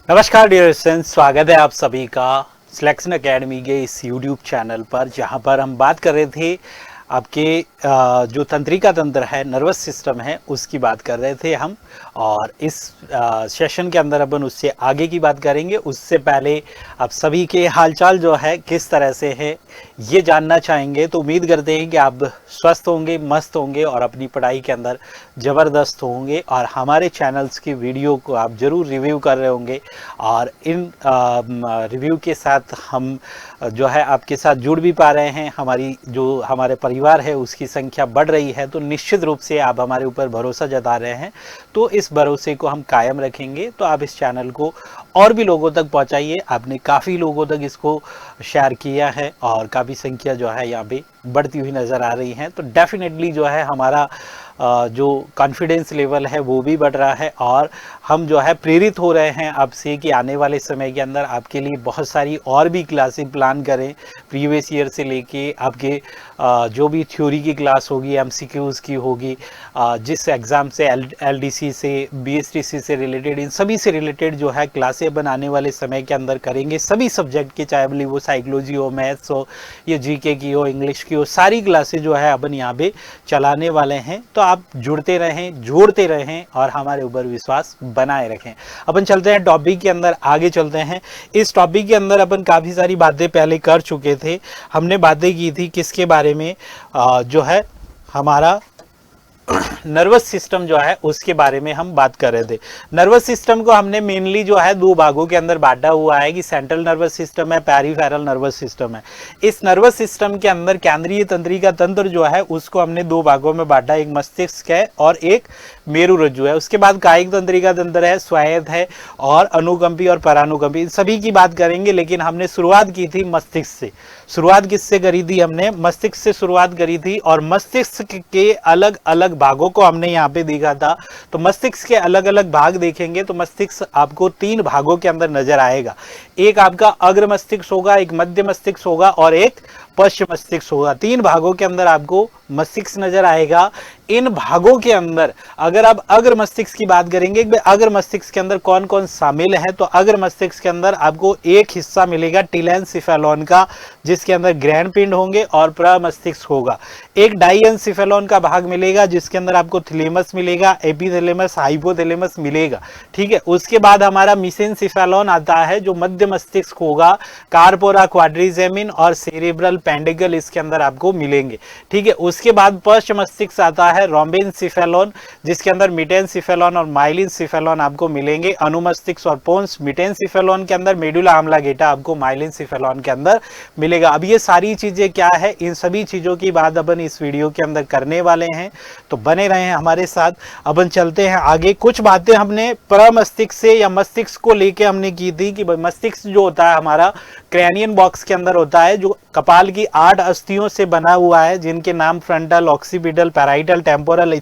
नमस्कार dear students, स्वागत है आप सभी का सिलेक्शन एकेडमी के इस यूट्यूब चैनल पर, जहां पर हम बात कर रहे थे आपके जो तंत्रिका तंत्र है, नर्वस सिस्टम है, उसकी बात कर रहे थे हम। और इस सेशन के अंदर अपन उससे आगे की बात करेंगे। उससे पहले आप सभी के हालचाल जो है किस तरह से है ये जानना चाहेंगे। तो उम्मीद करते हैं कि आप स्वस्थ होंगे, मस्त होंगे और अपनी पढ़ाई के अंदर ज़बरदस्त होंगे और हमारे चैनल्स की वीडियो को आप ज़रूर रिव्यू कर रहे होंगे। और इन रिव्यू के साथ हम जो है आपके साथ जुड़ भी पा रहे हैं। हमारे परिवार है उसकी संख्या बढ़ रही है, तो निश्चित रूप से आप हमारे ऊपर भरोसा जता रहे हैं, तो इस भरोसे को हम कायम रखेंगे। तो आप इस चैनल को और भी लोगों तक पहुंचाइए। आपने काफ़ी लोगों तक इसको शेयर किया है और काफ़ी संख्या जो है यहाँ पे बढ़ती हुई नज़र आ रही है। तो डेफिनेटली जो है हमारा जो कॉन्फिडेंस लेवल है वो भी बढ़ रहा है और हम जो है प्रेरित हो रहे हैं आपसे कि आने वाले समय के अंदर आपके लिए बहुत सारी और भी क्लासें प्लान करें। प्रीवियस ईयर से लेके आपके जो भी थ्योरी की क्लास होगी, एमसीक्यूज़ की होगी, जिस एग्ज़ाम से एलडीसी से, बीएसटीसी से रिलेटेड, इन सभी से रिलेटेड जो है क्लासें अपन आने वाले समय के अंदर करेंगे। सभी सब्जेक्ट के, चाहे भले वो साइकोलॉजी हो, मैथ्स हो, ये जीके की हो, इंग्लिश की हो, सारी क्लासें जो है अपन यहाँ पे चलाने वाले हैं। तो आप जुड़ते रहें, जोड़ते रहें और हमारे ऊपर विश्वास बनाए रखें। अपन चलते हैं टॉपिक के अंदर, आगे चलते हैं। इस टॉपिक के अंदर अपन काफ़ी सारी बातें पहले कर चुके थे। हमने बातें की थी किसके बारे में, जो है हमारा नर्वस सिस्टम जो है उसके बारे में हम बात कर रहे थे। नर्वस सिस्टम को हमने मेनली जो है दो भागों के अंदर बांटा हुआ है कि सेंट्रल नर्वस सिस्टम है, पेरिफेरल नर्वस सिस्टम है। इस नर्वस सिस्टम के अंदर केंद्रीय तंत्रिका तंत्र जो है उसको हमने दो भागों में बांटा, एक मस्तिष्क है और एक मेरुरज्जु है। उसके बाद कायिक तंत्रिका तंत्र है, स्वायत्त है और अनुकंपी और परानुकंपी, इन सभी की बात करेंगे। लेकिन हमने शुरुआत की थी मस्तिष्क से। शुरुआत किससे करी थी? हमने मस्तिष्क से शुरुआत करी थी और मस्तिष्क के अलग अलग भागों को हमने यहाँ पे देखा था। तो मस्तिष्क के अलग अलग भाग देखेंगे तो मस्तिष्क आपको तीन भागों के अंदर नजर आएगा। एक आपका अग्र मस्तिष्क होगा, एक मध्य मस्तिष्क होगा और एक पश्च मस्तिष्क होगा। तीन भागों के अंदर आपको मस्तिष्क नजर आएगा। इन भागों के अंदर अगर आप अग्र मस्तिष्क की बात करेंगे, अग्र मस्तिष्क के अंदर कौन कौन शामिल है, तो अग्र मस्तिष्क के अंदर आपको एक हिस्सा मिलेगा टीलेनसिफेलॉन का, जिसके अंदर ग्रहण पिंड होंगे और प्रमस्तिष्क होगा। एक डाइएनसिफेलॉन का भाग मिलेगा जिसके अंदर आपको थैलेमस मिलेगा, एपिथैलेमस, हाइपोथैलेमस मिलेगा। ठीक है। उसके बाद हमारा मिसेनसिफेलॉन आता है जो मध्य मस्तिष्क होगा, कार्पोरा क्वाड्रिजेमिन और सेरेब्रल पेंडिकल इसके अंदर आपको मिलेंगे। ठीक है। उसके बाद पश्च मस्तिष्क आता है, रोम्बेनसिफेलॉन, जिसके अंदर मिटेनसिफेलॉन और माइलिनसिफेलॉन आपको मिलेंगे। अनुमस्तिष्क और पोन्स, मिटेनसिफेलॉन के अंदर मेडुला ऑब्लांगेटा आपको माइलिनसिफेलॉन के अंदर मिलेगा। अब ये सारी चीजें क्या है, इन सभी चीजों की बात अपन इस वीडियो के अंदर करने वाले हैं, तो बने रहे हैं हमारे साथ। अपन चलते हैं आगे। कुछ बातें हमने प्रमस्तिष्क से या मस्तिष्क को लेके हमने की थी कि मस्तिष्क जो होता है हमारा क्रैनियन बॉक्स के अंदर होता है, जो कपाल की 8 अस्थियों से बना हुआ है, जिनके नाम frontal, occipital, parietal, temporal,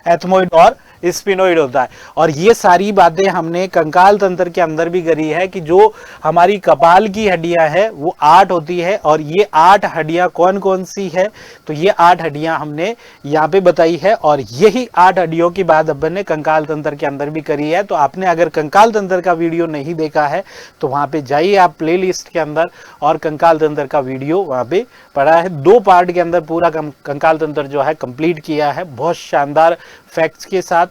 ethmoid और स्पिनोइड होता है। और ये सारी बातें हमने कंकाल तंत्र के अंदर भी करी है कि जो हमारी कपाल की हड्डियां हैं वो 8 होती है और ये 8 हड्डियां कौन कौन सी है, तो ये 8 हड्डियां हमने यहाँ पे बताई है और यही 8 हड्डियों की बात अपन ने कंकाल तंत्र के अंदर भी करी है। तो आपने अगर कंकाल तंत्र का वीडियो नहीं देखा है तो वहां पे जाइए आप प्लेलिस्ट के अंदर और कंकाल तंत्र का वीडियो वहां पे पड़ा है। 2 पार्ट के अंदर पूरा कंकाल तंत्र जो है कंप्लीट किया है, बहुत शानदार फैक्ट्स के साथ।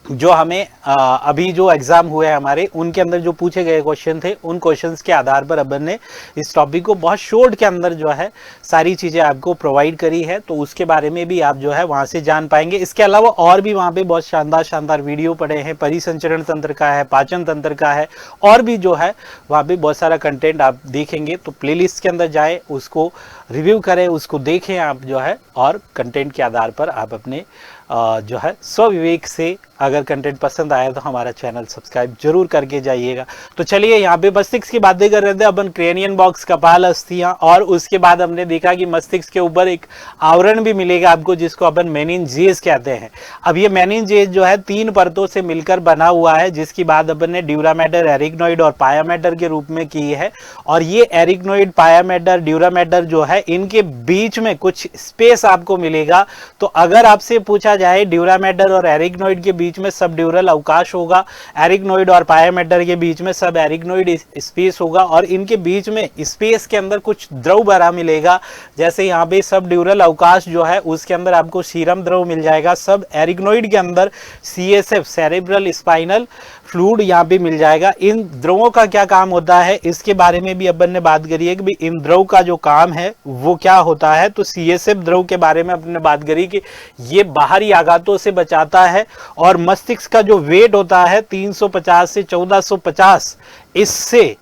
जो हमें अभी जो एग्जाम हुए हमारे उनके अंदर जो पूछे गए क्वेश्चन थे, उन क्वेश्चंस के आधार पर अपन ने इस टॉपिक को बहुत शॉर्ट के अंदर जो है सारी चीजें आपको प्रोवाइड करी है। तो उसके बारे में भी आप जो है वहां से जान पाएंगे। इसके अलावा और भी वहां पे बहुत शानदार शानदार वीडियो पड़े हैं, परिसंचरण तंत्र का है, पाचन तंत्र का है, और भी जो है वहां पे बहुत सारा कंटेंट आप देखेंगे। तो प्लेलिस्ट के अंदर जाए, उसको रिव्यू करें, उसको देखें आप जो है, और कंटेंट के आधार पर आप अपने जो है स्वविवेक से अगर कंटेंट पसंद आया तो हमारा चैनल सब्सक्राइब जरूर करके जाइएगा। तो चलिए, यहाँ पे मस्तिष्क की बातें कर रहे थे अपन, क्रेनियन बॉक्स, कपाल अस्थियां, और उसके बाद हमने देखा कि मस्तिष्क के ऊपर एक आवरण भी मिलेगा आपको जिसको अपन मेनिनजेस कहते हैं। अब ये मेनिनजेस जो है 3 परतों से मिलकर बना हुआ है, जिसकी बात अपन ने ड्यूरामेटर, एरिक्नोइड और पायामेटर के रूप में की है। और ये एरिक्नोइड, पायामेटर, ड्यूरामेटर जो है है इनके बीच में कुछ स्पेस आपको मिलेगा। तो अगर आपसे पूछा जाए ड्यूरामेडर और एरिग्नोइड के बीच में सब ड्यूरल अवकाश होगा, एरिग्नोइड और पायामेडर के बीच में सब एरिग्नोइड स्पेस होगा, और इनके बीच में स्पेस के अंदर कुछ द्रव भरा मिलेगा। जैसे यहाँ पे सब ड्यूरल अवकाश जो है उसके अंदर आपको सीरम द्रव मिल जाएगा, सब एरिग्नोइड के अंदर CSF सेरेब्रल स्पाइनल फ्लूइड यहाँ पे मिल जाएगा। इन द्रवों का क्या काम होता है इसके बारे में भी अपन ने बात करी है कि भाई इन द्रव का जो काम है वो क्या होता है। तो CSF द्रव के बारे में अपन ने बात करी कि ये बाहरी आघातों से बचाता है, और मस्तिष्क का जो वेट होता है 350 से 1450, इससे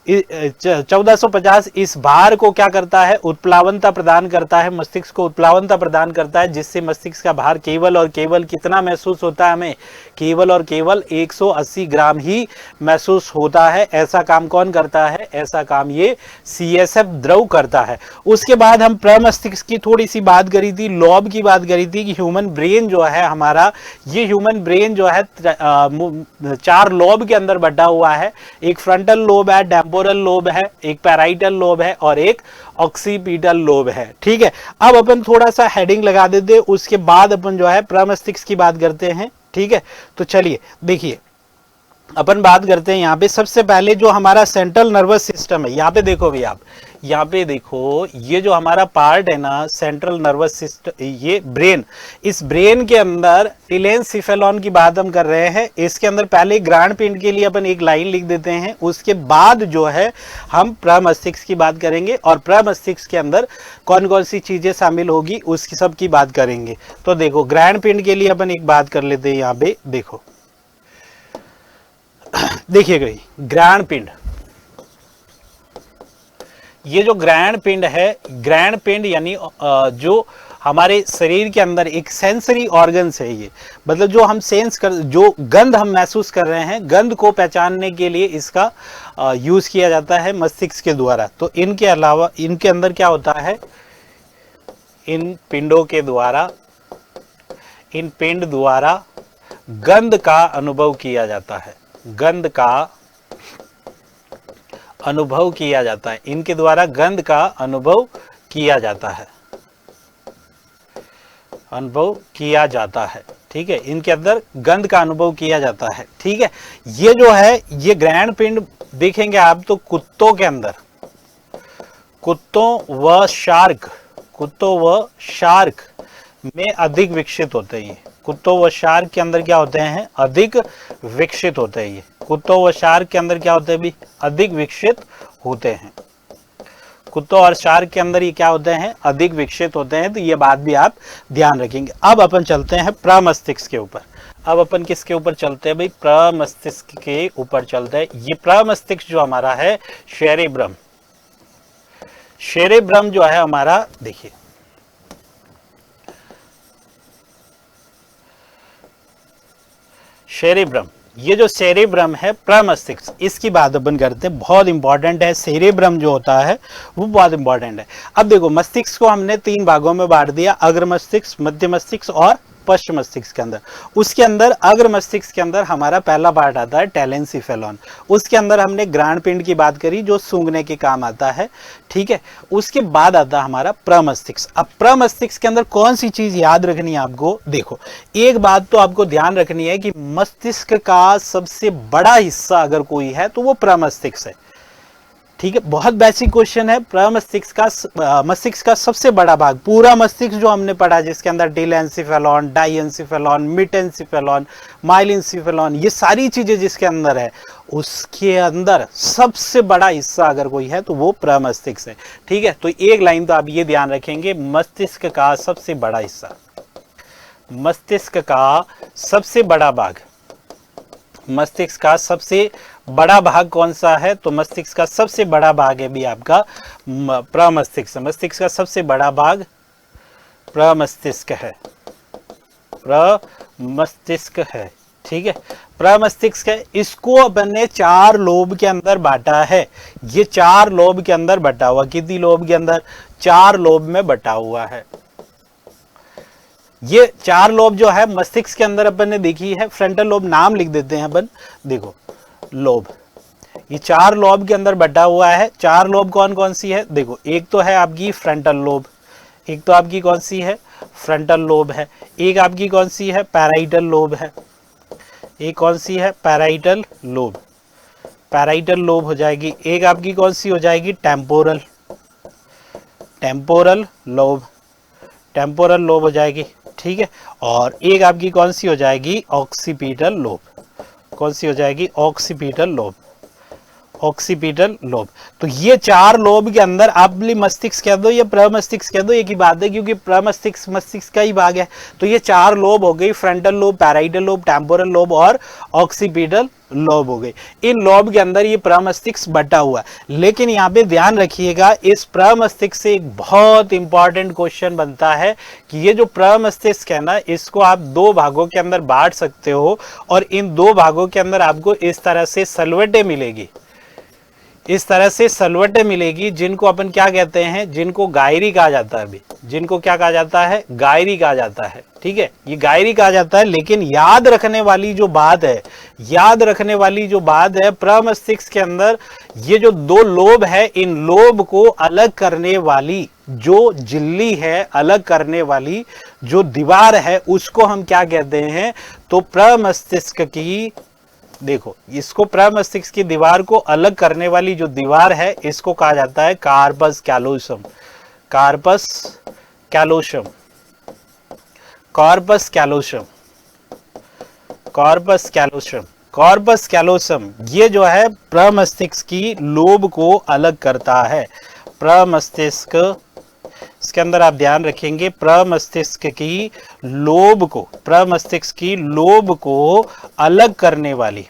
1450 इस भार को क्या करता है, उत्प्लावनता प्रदान करता है, मस्तिष्क को उत्प्लावनता प्रदान करता है, जिससे मस्तिष्क का भार केवल और केवल कितना महसूस होता है हमें, केवल और केवल 180 ग्राम ही महसूस होता है। ऐसा काम कौन करता है, ऐसा काम ये CSF द्रव करता है। उसके बाद हम प्रमस्तिष्क की थोड़ी सी बात करी थी, लॉब की बात करी थी कि ह्यूमन ब्रेन जो है हमारा, ये ह्यूमन ब्रेन जो है 4 लॉब के अंदर बटा हुआ है। एक फ्रंटल लोब है, टेम्पोरल लोब है, एक पैराइटल लोब है और एक ऑक्सीपिटल लोब है। ठीक है, अब अपन थोड़ा सा हेडिंग लगा देते, उसके बाद अपन जो है प्रमस्तिष्क की बात करते हैं। ठीक है, तो चलिए देखिए अपन बात करते हैं यहाँ पे। सबसे पहले जो हमारा सेंट्रल नर्वस सिस्टम है, यहाँ पे देखो भी आप, यहाँ पे देखो ये जो हमारा पार्ट है ना सेंट्रल नर्वस सिस्टम, ये ब्रेन, इस ब्रेन के अंदर टेलेनसेफेलॉन की बात हम कर रहे हैं। इसके अंदर पहले ग्राणपिंड के लिए अपन एक लाइन लिख देते हैं, उसके बाद जो है हम प्रमस्तिष्क की बात करेंगे, और प्रमस्तिष्क के अंदर कौन कौन सी चीजें शामिल होगी उसकी सब की बात करेंगे। तो देखो ग्राणपिंड के लिए अपन एक बात कर लेते हैं, यहाँ पे देखो देखिएगा ग्राणपिंड, ये जो ग्राणपिंड है, ग्राणपिंड यानी जो हमारे शरीर के अंदर एक सेंसरी ऑर्गन्स है, ये मतलब जो हम सेंस कर, जो गंध हम महसूस कर रहे हैं, गंध को पहचानने के लिए इसका यूज किया जाता है मस्तिष्क के द्वारा। तो इनके अलावा इनके अंदर क्या होता है, इन पिंडों के द्वारा, इन पिंड द्वारा गंध का अनुभव किया जाता है, गंध का अनुभव किया जाता है, इनके द्वारा गंध का अनुभव किया जाता है, अनुभव किया जाता है। ठीक है, इनके अंदर गंध का अनुभव किया जाता है। ठीक है, ये जो है ये ग्राणपिंड देखेंगे आप तो कुत्तों के अंदर, कुत्तों व शार्क में अधिक विकसित होते हैं। कुत्तों व शार्क के अंदर क्या होते हैं, अधिक विकसित होते हैं। ये कुत्तों व शार्क के अंदर क्या होते हैं भी, अधिक विकसित होते हैं। कुत्तों और शार्क के अंदर ये क्या होते हैं, अधिक विकसित होते हैं। तो ये बात भी आप ध्यान रखेंगे। अब अपन चलते हैं प्रमस्तिष्क के ऊपर। अब अपन किसके ऊपर चलते हैं भाई, प्रमस्तिष्क के ऊपर चलते हैं। ये प्रमस्तिष्क जो हमारा है, सेरेब्रम, सेरेब्रम जो है हमारा, देखिए सेरेब्रम, ये जो सेरेब्रम है प्रमस्तिष्क, इसकी बात अपन करते हैं, बहुत इंपॉर्टेंट है। सेरेब्रम जो होता है वो बहुत इंपॉर्टेंट है। अब देखो मस्तिष्क को हमने 3 भागों में बांट दिया, अग्र मस्तिष्क, मध्य मस्तिष्क और पश्चिम मस्तिष्क के अंदर। उसके अंदर अग्र मस्तिष्क के अंदर हमारा पहला पार्ट आता है टेलेनसेफेलॉन, उसके अंदर हमने ग्राणपिंड की बात करी जो सूंघने के काम आता है। ठीक है, उसके बाद आता है हमारा प्रमस्तिष्क। अब प्रमस्तिष्क के अंदर कौन सी चीज याद रखनी है आपको, देखो एक बात तो आपको ध्यान रखनी है कि मस्तिष्क का सबसे बड़ा हिस्सा अगर कोई है तो वो प्रमस्तिष्क है। ठीक है, बहुत बेसिक क्वेश्चन है। प्रमस्तिष्क का, मस्तिष्क का सबसे बड़ा भाग, पूरा मस्तिष्क जो हमने पढ़ा जिसके अंदर टेलेनसेफेलॉन, डाइएनसेफेलॉन, मिटेनसेफेलॉन, माइलिनसेफेलॉन, ये सारी चीजें जिसके अंदर है, उसके अंदर सबसे बड़ा हिस्सा अगर कोई है तो वो प्रमस्तिष्क है। ठीक है, तो एक लाइन तो आप ये ध्यान रखेंगे, मस्तिष्क का सबसे बड़ा हिस्सा, मस्तिष्क का सबसे बड़ा भाग, मस्तिष्क का सबसे बड़ा भाग कौन सा है, तो मस्तिष्क का सबसे बड़ा भाग है भी आपका प्रमस्तिष्क। मस्तिष्क का सबसे बड़ा भाग प्रमस्तिष्क है, प्रमस्तिष्क है। ठीक है, प्रमस्तिष्क है, इसको अपन ने 4 लोब के अंदर बांटा है। ये 4 लोब के अंदर बटा हुआ, कितनी लोब के अंदर, 4 लोब में बटा हुआ है। ये 4 लोब जो है मस्तिष्क के अंदर अपन ने देखी है। फ्रंटल लोब नाम लिख देते हैं अपन, देखो लोब, ये 4 लोब के अंदर बटा हुआ है। 4 लोब कौन कौन सी है? देखो, एक तो है आपकी फ्रंटल लोब, एक तो आपकी कौन सी है? फ्रंटल लोब है। एक आपकी कौन सी है? पैराइटल लोब है। एक कौन सी है? Parietal lobe. पैराइटल लोब हो जाएगी। एक आपकी कौन सी हो जाएगी? Temporal, temporal lobe, temporal lobe हो जाएगी। ठीक है, और एक आपकी कौन सी हो जाएगी? Occipital lobe. कौन सी हो जाएगी? Occipital lobe, occipital lobe. तो ये 4 लोब के अंदर आप मस्तिष्क कह दो या प्रमस्तिष्क कह दो, एक ही बात है, क्योंकि प्रमस्तिष्क मस्तिष्क का ही भाग है। तो ये 4 लोब हो गई, frontal lobe, parietal lobe, temporal lobe और ऑक्सीपिटल लोब हो गई। इन लोब के अंदर ये प्रमस्तिष्क बटा हुआ है। लेकिन यहाँ पे ध्यान रखिएगा, इस प्रमस्तिष्क से एक बहुत इंपॉर्टेंट क्वेश्चन बनता है कि ये जो प्रमस्तिष्क है ना, इसको आप 2 भागों के अंदर बांट सकते हो, और इन 2 भागों के अंदर आपको इस तरह से सलवटें मिलेगी, इस तरह से सलवटें मिलेगी, जिनको अपन क्या कहते हैं? जिनको गायरी कहा जाता है। अभी जिनको क्या कहा जाता है? गायरी कहा जाता है। ठीक है, ये गायरी कहा जाता है। लेकिन याद रखने वाली जो बात है, याद रखने वाली जो बात है, प्रमस्तिष्क के अंदर ये जो 2 लोब है, इन लोब को अलग करने वाली जो झिल्ली है, अलग करने वाली जो दीवार है, उसको हम क्या कहते हैं? तो प्रमस्तिष्क की, देखो, इसको प्रमस्तिष्क की दीवार को अलग करने वाली जो दीवार है, इसको कहा जाता है corpus callosum. Corpus callosum, corpus callosum, corpus callosum, corpus callosum. ये जो है प्रमस्तिष्क की लोब को अलग करता है। प्रमस्तिष्क, इसके अंदर आप ध्यान रखेंगे, प्रमस्तिष्क की लोब को, प्रमस्तिष्क की लोब को अलग करने वाली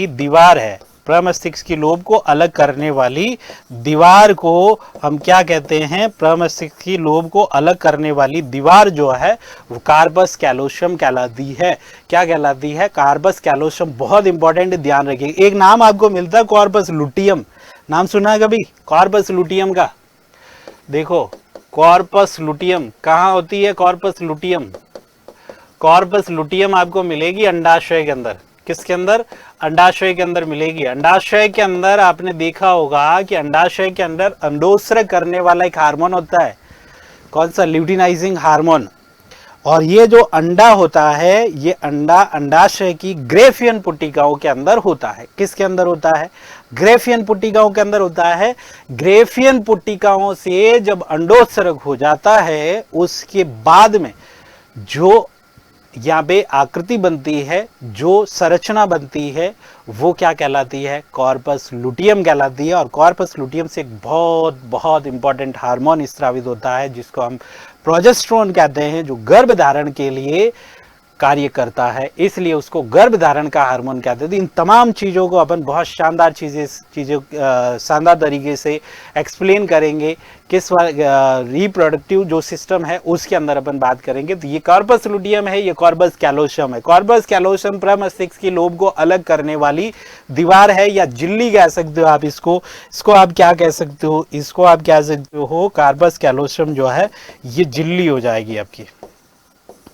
दीवार है। प्रमस्तिष्क की लोब को अलग करने वाली दीवार को हम क्या कहते हैं? प्रमस्तिष्क की लोब को अलग करने वाली दीवार जो है वो कार्पस कैलोसम कहलाती है। क्या कहलाती है? Corpus callosum. बहुत इंपॉर्टेंट, ध्यान रखिए। एक नाम आपको मिलता है कॉर्पस लुटियम, नाम सुना है कभी कॉर्पस लुटियम का? देखो, कॉर्पस लुटियम कहाँ होती है? कॉर्पस लुटियम, कॉर्पस लुटियम आपको मिलेगी अंडाशय के अंदर। किसके अंदर? अंडाशय के अंदर मिलेगी। अंडाशय के अंदर आपने देखा होगा कि अंडाशय के अंदर अंडोत्सर्ग करने वाला एक हार्मोन होता है। कौन सा? Luteinizing hormone. और ये जो अंडा होता है, ये अंडा अंडाशय की ग्रेफियन पुट्टिकाओं के अंदर होता है। किसके अंदर होता है? ग्रेफियन पुट्टिकाओं के अंदर होता है। ग्रेफियन पुट्टिकाओं से जब अंडोत्सर्ग हो जाता है, उसके बाद में जो यहाँ पे आकृति बनती है, जो संरचना बनती है, वो क्या कहलाती है? कॉर्पस लुटियम कहलाती है। और कॉर्पस लुटियम से एक बहुत बहुत इंपॉर्टेंट हार्मोन स्रावित होता है, जिसको हम प्रोजेस्टेरोन कहते हैं, जो गर्भ धारण के लिए कार्य करता है, इसलिए उसको गर्भ धारण का हार्मोन कहते हैं। इन तमाम चीज़ों को अपन बहुत शानदार शानदार तरीके से एक्सप्लेन करेंगे। किस रिप्रोडक्टिव जो सिस्टम है उसके अंदर अपन बात करेंगे। तो ये कॉर्पस लुटियम है, ये कॉर्पस कैलोसम है। कॉर्पस कैलोसम प्रमस्तिष्क की लोब को अलग करने वाली दीवार है, या झिल्ली कह सकते हो आप इसको। इसको आप क्या कह सकते हो? इसको आप कह सकते हो, कॉर्पस कैलोसम जो है ये झिल्ली हो जाएगी आपकी।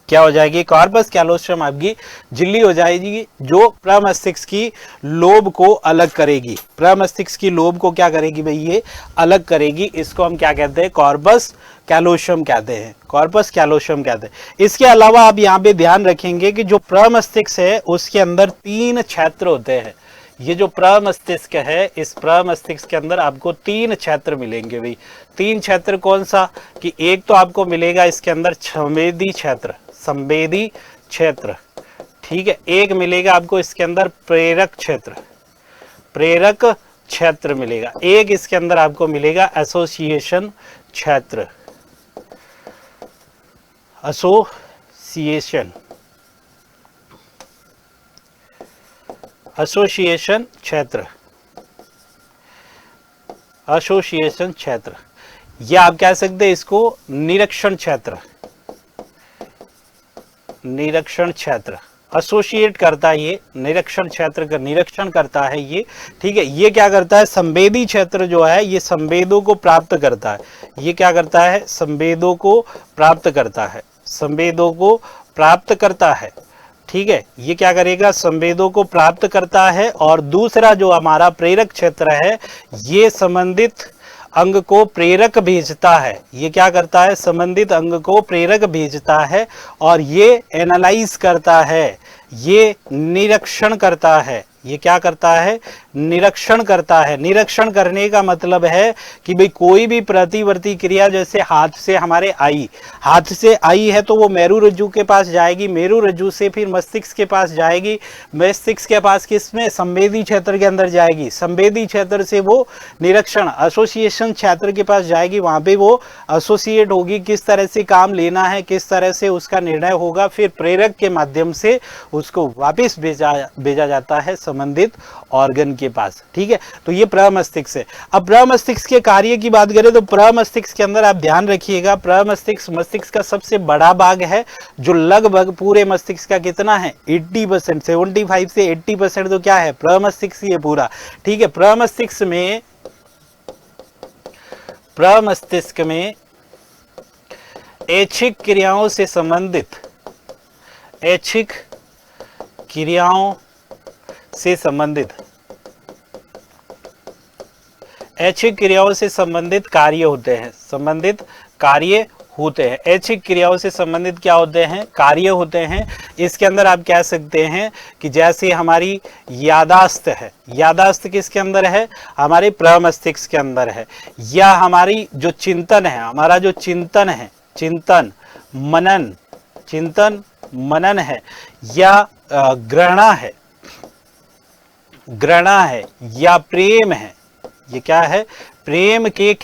क्या हो जाएगी? कॉर्पस कैलोसम आपकी झिल्ली हो जाएगी, जो प्रमस्तिष्क की लोब को अलग करेगी। प्रमस्तिष्क की लोब को क्या करेगी भाई? ये अलग करेगी। इसको हम क्या कहते हैं? कॉर्पस कैलोसम कहते हैं, कॉर्पस कैलोसम कहते हैं। इसके अलावा आप यहाँ पे ध्यान रखेंगे कि जो प्रमस्तिष्क है उसके अंदर 3 क्षेत्र होते हैं। ये जो प्रमस्तिष्क है, इस प्रमस्तिष्क के अंदर आपको 3 क्षेत्र मिलेंगे भाई। 3 क्षेत्र कौन सा? कि एक तो आपको मिलेगा इसके अंदर संवेदी क्षेत्र, संवेदी क्षेत्र। ठीक है, एक मिलेगा आपको इसके अंदर प्रेरक क्षेत्र, प्रेरक क्षेत्र मिलेगा। एक इसके अंदर आपको मिलेगा एसोसिएशन क्षेत्र, एसोसिएशन, एसोसिएशन क्षेत्र, एसोसिएशन क्षेत्र, या आप कह सकते हैं इसको निरीक्षण क्षेत्र, निरीक्षण क्षेत्र। एसोसिएट करता है ये, निरीक्षण क्षेत्र का निरीक्षण करता है ये। ठीक है, ये क्या करता है? संवेदी क्षेत्र जो है ये संवेदों को प्राप्त करता है। ये क्या करता है? संवेदों को प्राप्त करता है, संवेदों को प्राप्त करता है। ठीक है, ये क्या करेगा, संवेदों को प्राप्त करता है। और दूसरा जो हमारा प्रेरक क्षेत्र है, ये संबंधित अंग को प्रेरक भेजता है। ये क्या करता है, संबंधित अंग को प्रेरक भेजता है और ये एनालाइज करता है, ये निरीक्षण करता है। ये क्या करता है, निरीक्षण करता है। निरीक्षण करने का मतलब है कि भाई कोई भी प्रतिवर्ती क्रिया, जैसे हाथ से हमारे आई, हाथ से आई है तो वो मेरु रज्जु के पास जाएगी, मेरु रज्जु से फिर मस्तिष्क के पास जाएगी, मस्तिष्क के पास किसमें, संवेदी क्षेत्र के अंदर जाएगी, संवेदी क्षेत्र से वो निरीक्षण एसोसिएशन क्षेत्र के पास जाएगी, वहां पे वो एसोसिएट होगी, किस तरह से काम लेना है, किस तरह से उसका निर्णय होगा, फिर प्रेरक के माध्यम से उसको वापस भेजा जाता है संबंधित ऑर्गन के पास। ठीक है, तो ये प्रमस्तिष्क है। अब प्रमस्तिष्क के कार्य की बात करें तो प्रमस्तिष्क के अंदर आप ध्यान रखिएगा, प्रमस्तिष्क मस्तिष्क का सबसे बड़ा भाग है, जो लगभग पूरे मस्तिष्क का कितना है, 80%, 75 से 80% तो क्या है, प्रमस्तिष्क ही है पूरा। ठीक है, प्रमस्तिष्क में ऐच्छिक क्रियाओं से संबंधित, ऐच्छिक क्रियाओं से संबंधित, ऐच्छिक क्रियाओं से संबंधित कार्य होते हैं, संबंधित कार्य होते हैं। ऐच्छिक क्रियाओं से संबंधित क्या होते हैं, कार्य होते हैं। इसके अंदर आप कह सकते हैं कि जैसे हमारी यादाश्त है, यादाश्त किसके अंदर है, हमारे प्रमस्तिष्क के अंदर है। या हमारी जो चिंतन है, हमारा जो चिंतन है, चिंतन मनन है, या ग्रहणा है या प्रेम है। ये क्या है, प्रेम के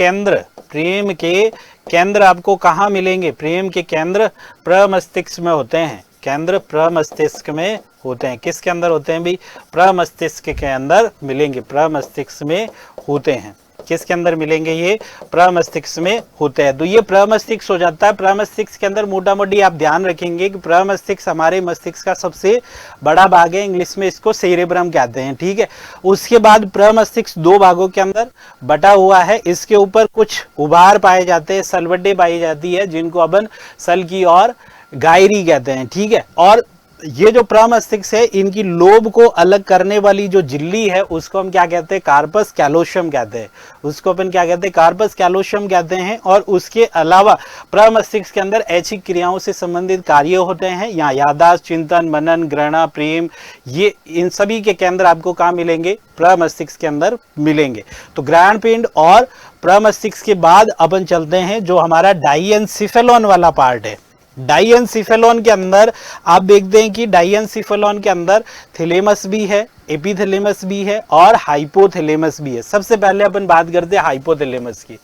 केंद्र आपको कहाँ मिलेंगे, प्रेम के केंद्र प्रमस्तिष्क में होते हैं, केंद्र प्रमस्तिष्क में होते हैं। किसके अंदर होते हैं भाई, प्रमस्तिष्क के अंदर मिलेंगे, प्रमस्तिष्क में होते हैं। किसके अंदर मिलेंगे, ये प्रमस्तिष्क में होते हैं। तो ये प्रमस्तिष्क हो जाता है। प्रमस्तिष्क के अंदर मोटा मोटी आप ध्यान रखेंगे कि प्रमस्तिष्क हमारे मस्तिष्क का सबसे बड़ा भाग है, इंग्लिश में इसको सेरेब्रम कहते हैं। ठीक है, उसके बाद प्रमस्तिष्क दो भागों के अंदर बटा हुआ है। इसके ऊपर कुछ उभार पाए जाते हैं, सलवटें पाई जाती है, जिनको अपन सल की और गायरी कहते हैं। ठीक है, और ये जो प्रमस्तिष्क है, इनकी लोब को अलग करने वाली जो झिल्ली है, उसको हम क्या कहते हैं, कार्पस कैलोशियम कहते हैं। उसको अपन क्या कहते हैं, कार्पस कैलोशियम कहते हैं। और उसके अलावा प्रमस्तिष्क के अंदर ऐच्छिक क्रियाओं से संबंधित कार्य होते हैं। यहाँ याददाश्त, चिंतन, मनन, ग्रहणा, प्रेम, ये इन सभी के केंद्र आपको कहाँ मिलेंगे, प्रमस्तिष्क के अंदर मिलेंगे। तो ग्रहण पिंड और प्रमस्तिष्क के बाद अपन चलते हैं जो हमारा डाइएन्सिफेलॉन वाला पार्ट है। डाइएन्सिफेलॉन के अंदर आप देखते हैं कि डाइएन्सिफेलॉन के अंदर थैलेमस भी है, एपिथैलेमस भी है और हाइपोथैलेमस भी है। सबसे पहले अपन बात करते हैं हाइपोथैलेमस की।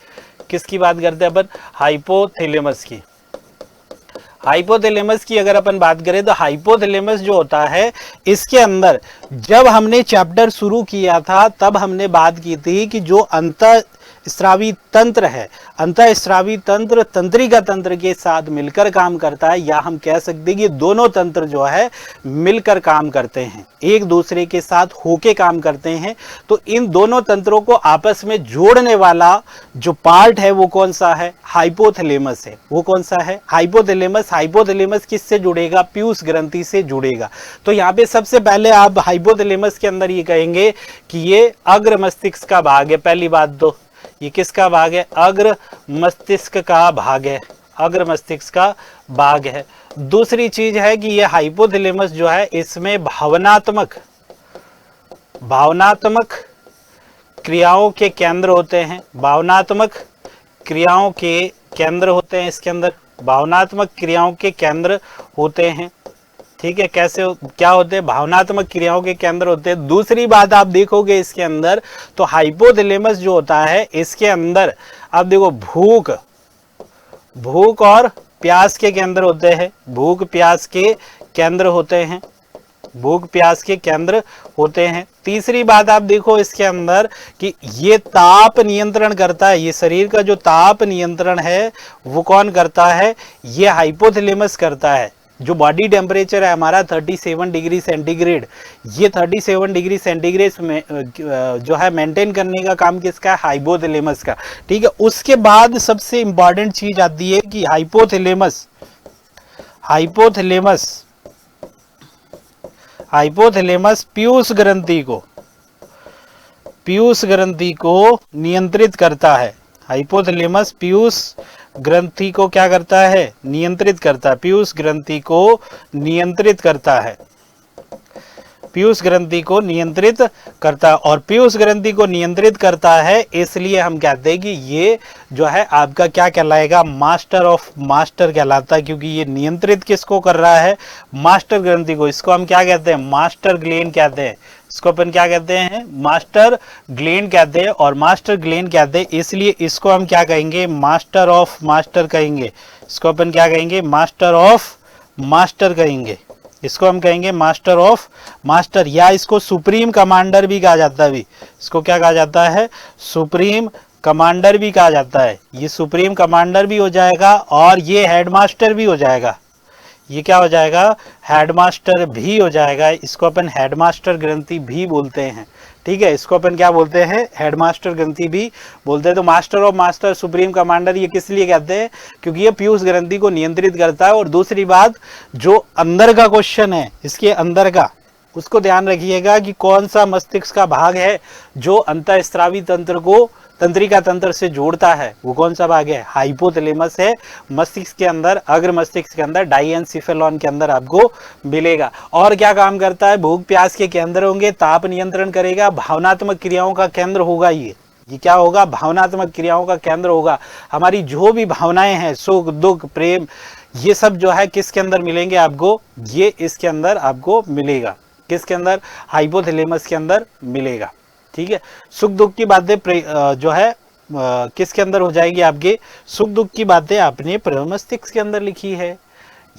किसकी बात करते हैं अपन, हाइपोथैलेमस की। हाइपोथैलेमस की अगर अपन बात करें तो हाइपोथैलेमस जो होता है, इसके अंदर जब हमने चैप्टर शुरू किया था तब हमने बात की थी कि जो अंतःस्रावी तंत्र है, अंतःस्रावी तंत्र तंत्रिका तंत्र के साथ मिलकर काम करता है, या हम कह सकते हैं कि दोनों तंत्र जो है मिलकर काम करते हैं, एक दूसरे के साथ होके काम करते हैं। तो इन दोनों तंत्रों को आपस में जोड़ने वाला जो पार्ट है वो कौन सा है, हाइपोथैलेमस है। वो कौन सा है, हाइपोथैलेमस। हाइपोथैलेमस किससे जुड़ेगा, पीयूष ग्रंथि से जुड़ेगा। तो यहाँ पे सबसे पहले आप हाइपोथैलेमस के अंदर ये कहेंगे कि ये अग्र मस्तिष्क का भाग है। पहली बात तो ये किसका भाग है, अग्र मस्तिष्क का भाग है, अग्र मस्तिष्क का भाग है। दूसरी चीज है कि ये हाइपोथैलेमस जो है, इसमें भावनात्मक क्रियाओं के केंद्र होते हैं, भावनात्मक क्रियाओं के केंद्र होते हैं। इसके अंदर भावनात्मक क्रियाओं के केंद्र होते हैं। ठीक है, कैसे क्या होते हैं, भावनात्मक क्रियाओं के केंद्र होते हैं। दूसरी बात आप देखोगे इसके अंदर तो हाइपोथैलेमस जो होता है, इसके अंदर आप देखो भूख और प्यास के केंद्र होते हैं, भूख प्यास के केंद्र होते हैं, भूख प्यास के केंद्र होते हैं। तीसरी बात आप देखो इसके अंदर कि ये ताप नियंत्रण करता है, ये शरीर का जो ताप नियंत्रण है वो कौन करता है, ये हाइपोथैलेमस करता है। जो बॉडी टेम्परेचर है हमारा 37 डिग्री सेंटीग्रेड, ये 37 डिग्री सेंटीग्रेड में जो है मेंटेन करने का काम किसका है, हाइपोथैलेमस का। ठीक है, उसके बाद सबसे इंपॉर्टेंट चीज आती है कि हाइपोथैलेमस हाइपोथैलेमस पीयूष ग्रंथि को नियंत्रित करता है। हाइपोथैलेमस पीयूष ग्रंथि को क्या करता है? नियंत्रित करता है। पीयूष ग्रंथि को नियंत्रित करता है। पीयूष ग्रंथि को नियंत्रित करता है, और पीयूष ग्रंथि को नियंत्रित करता है इसलिए हम कहते हैं कि ये जो है आपका क्या कहलाएगा? मास्टर ऑफ मास्टर कहलाता है, क्योंकि ये नियंत्रित किसको कर रहा है? मास्टर ग्रंथि को। इसको हम क्या कहते हैं? मास्टर ग्लैंड कहते हैं। इसको अपन क्या कहते हैं? मास्टर ग्लैंड कहते हैं। और मास्टर ग्लैंड कहते हैं इसलिए इसको हम क्या कहेंगे? मास्टर ऑफ मास्टर कहेंगे। इसको अपन क्या कहेंगे? मास्टर ऑफ मास्टर कहेंगे। इसको हम कहेंगे मास्टर ऑफ मास्टर, या इसको सुप्रीम कमांडर भी कहा जाता है। इसको क्या कहा जाता है? सुप्रीम कमांडर भी कहा जाता है। ये सुप्रीम कमांडर भी हो जाएगा और ये हेडमास्टर भी हो जाएगा। ये क्या हो जाएगा? हेडमास्टर भी हो जाएगा। इसको अपन हेडमास्टर ग्रंथि भी बोलते हैं। ठीक है, इसको अपन क्या बोलते हैं? हेडमास्टर ग्रंथि भी बोलते हैं। तो master of master, supreme commander, ये किस लिए कहते हैं? क्योंकि ये पीयूष ग्रंथि को नियंत्रित करता है। और दूसरी बात, जो अंदर का क्वेश्चन है, इसके अंदर का, उसको ध्यान रखिएगा कि कौन सा मस्तिष्क का भाग है जो अंतःस्रावी तंत्र को तंत्रिका तंत्र से जोड़ता है। वो कौन सा भाग है? हाइपोथैलेमस है। मस्तिष्क के अंदर, अग्र मस्तिष्क के अंदर, डाइएन्सेफेलॉन के अंदर आपको मिलेगा। और क्या काम करता है? भूख प्यास के केंद्र होंगे, ताप नियंत्रण करेगा, भावनात्मक क्रियाओं का केंद्र होगा। ये क्या होगा? भावनात्मक क्रियाओं का केंद्र होगा। हमारी जो भी भावनाएं हैं, सुख दुख प्रेम, ये सब जो है किसके अंदर मिलेंगे आपको? ये इसके अंदर आपको मिलेगा। किसके अंदर? हाइपोथैलेमस के अंदर मिलेगा। ठीक है, सुख दुख की बातें जो है किसके अंदर हो जाएगी? आपके सुख दुख की बातें आपने मस्तिष्क के अंदर लिखी है।